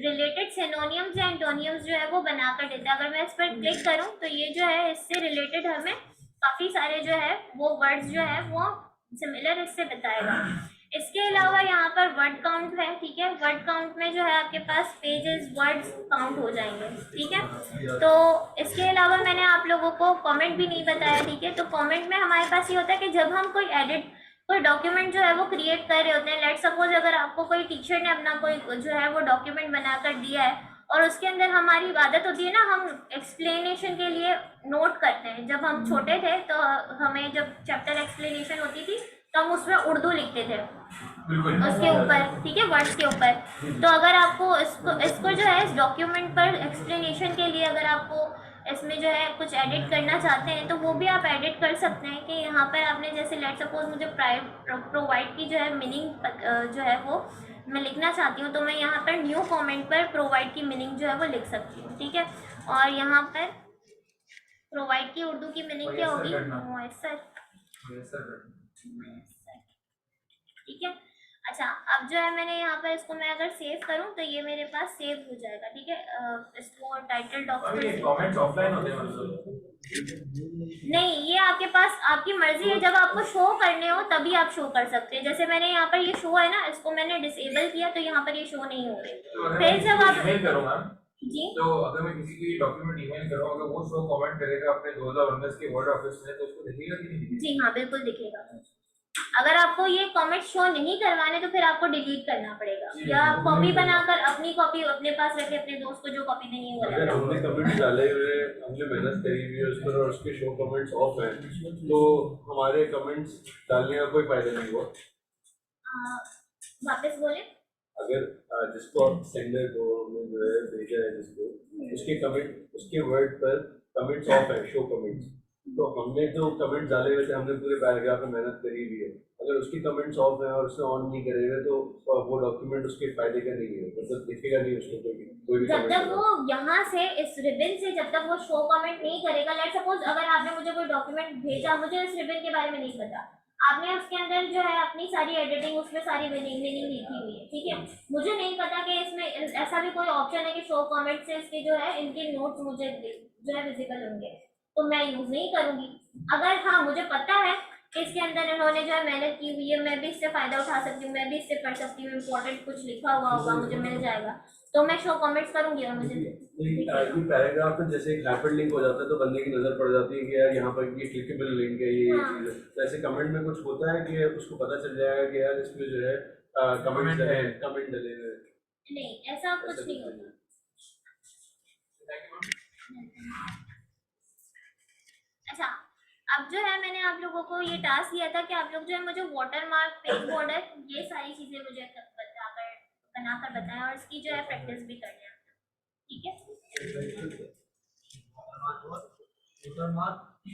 रिलेटेड सिनोनियम्स या एंटोनियम्स जो है वो बनाकर देता है। अगर मैं इस पर क्लिक करूँ तो ये जो है इससे रिलेटेड हमें काफ़ी सारे जो है वो वर्ड्स जो है वो सिमिलर इससे बताएगा। इसके अलावा यहाँ पर वर्ड काउंट है, ठीक है। वर्ड काउंट में जो है आपके पास पेजेस वर्ड्स काउंट हो जाएंगे, ठीक है। तो इसके अलावा मैंने आप लोगों को कमेंट भी नहीं बताया, ठीक है। तो कमेंट में हमारे पास ये होता है कि जब हम कोई डॉक्यूमेंट जो है वो क्रिएट कर रहे होते हैं, लेट सपोज अगर आपको कोई टीचर ने अपना कोई जो है वो डॉक्यूमेंट बनाकर दिया है और उसके अंदर हमारी आदत होती है ना, हम एक्सप्लेनेशन के लिए नोट करते हैं। जब हम छोटे थे तो हमें जब चैप्टर एक्सप्लेनेशन होती थी तो हम उसमें उर्दू लिखते थे उसके ऊपर, ठीक है, वर्ड्स के ऊपर। तो अगर आपको इसको जो है इस डॉक्यूमेंट पर एक्सप्लेनेशन के लिए अगर आपको इसमें जो है कुछ एडिट करना चाहते हैं तो वो भी आप एडिट कर सकते हैं कि यहाँ पर आपने जैसे लेट सपोज मुझे प्रोवाइड की जो है मीनिंग जो है वो मैं लिखना चाहती हूँ, तो मैं यहाँ पर न्यू कमेंट पर प्रोवाइड की मीनिंग जो है वो लिख सकती हूँ, ठीक है। और यहाँ पर प्रोवाइड की उर्दू की मीनिंग क्या होगी, ठीक है। अच्छा, अब जो है मैंने यहाँ पर इसको मैं अगर सेव करूँ तो ये मेरे पास सेव हो जाएगा, ठीक है। इसको टाइटल डॉक्यूमेंट कमेंट्स ऑफलाइन होते हैं मतलब नहीं, ये आपके पास आपकी मर्जी है, जब आपको शो करने हो तभी आप शो कर सकते हैं। जैसे मैंने यहाँ पर ये शो है ना, इसको मैंने डिसेबल किया तो यहाँ पर ये शो नहीं हो रहे। फिर जब आप ईमेल करो मैम जी, तो अगर मैं किसी की डॉक्यूमेंट ईमेल करूँ, अगर वो शो कमेंट करेगा अपने 2019 के वर्ड ऑफिस में तो उसको दिखेगा कि नहीं दिखेगा? जी हाँ, बिल्कुल दिखेगा। अगर आपको ये कमेंट शो नहीं करवाने तो फिर आपको डिलीट करना पड़ेगा, या आप कॉपी बनाकर अपनी कॉपी अपने पास रखे, अपने दोस्त को जो कॉपी देनी है वो अगर रखे। हमने कमेंट्स डाले हुए, हमने मेहनत करी हुई है उस पर और उसके शो कमेंट्स ऑफ हैं, तो हमारे कमेंट्स डालने का कोई फायदा नहीं हुआ। वापस बोले। अगर जिसको सेंडर को हमने जो है भेजा है जिसको, उसके कमेंट, उसके वर्ड पर कमेंट्स ऑफ है, शो कमेंट्स, तो हमने जो कमेंट्स डाले हुए थे, हमने पूरे पैराग्राफ में मेहनत करी हुई है, अगर उसकी कमेंट्स ऑफ है और उसने ऑन नहीं करे हुए तो वो डॉक्यूमेंट उसके फायदे का नहीं है, मतलब दिखेगा नहीं उसको कोई भी जब तक comment। वो यहाँ से इस रिबन से जब तक वो शो कमेंट नहीं करेगा, लेट सपोज अगर आपने मुझे कोई डॉक्यूमेंट भेजा, मुझे इस रिबन के बारे में नहीं पता, आपने उसके अंदर जो है अपनी सारी एडिटिंग उसमें सारी मीनिंग लिखी हुई है, ठीक है। मुझे नहीं पता कि इसमें ऐसा भी कोई ऑप्शन है कि शो कमेंट से इसके जो है इनके नोट्स मुझे जो है विजिबल होंगे, तो मैं यूज नहीं करूंगी। अगर हाँ मुझे पता है कि इसके अंदर इन्होंने जो है मेहनत की हुई है, मैं भी इससे फायदा उठा सकती हूँ, मैं भी इससे पढ़ सकती हूँ, इम्पोर्टेंट कुछ लिखा हुआ होगा मुझे मिल जाएगा, तो मैं शो कमेंट्स करूंगी और मुझे पैराग्राफ में जैसे एक हाइपर लिंक हो जाता है तो बंदे की नजर पड़ जाती है कि यार यहाँ पर ये क्लिकेबल लिंक है, ये हाँ। चीज़ है। तो ऐसे कमेंट में कुछ होता है कि उसको पता चल जाएगा कि यार इसमें जो है कमेंट डले हुए हैं। नहीं, ऐसा कुछ नहीं होता। अच्छा, अब जो है मैंने आप लोगों को ये टास्क दिया था कि आप लोग जो है मुझे वाटर मार्क, पेज बॉर्डर, ये सारी चीजें मुझे बनाकर बताएं और इसकी जो है प्रैक्टिस भी करनी है, ठीक है।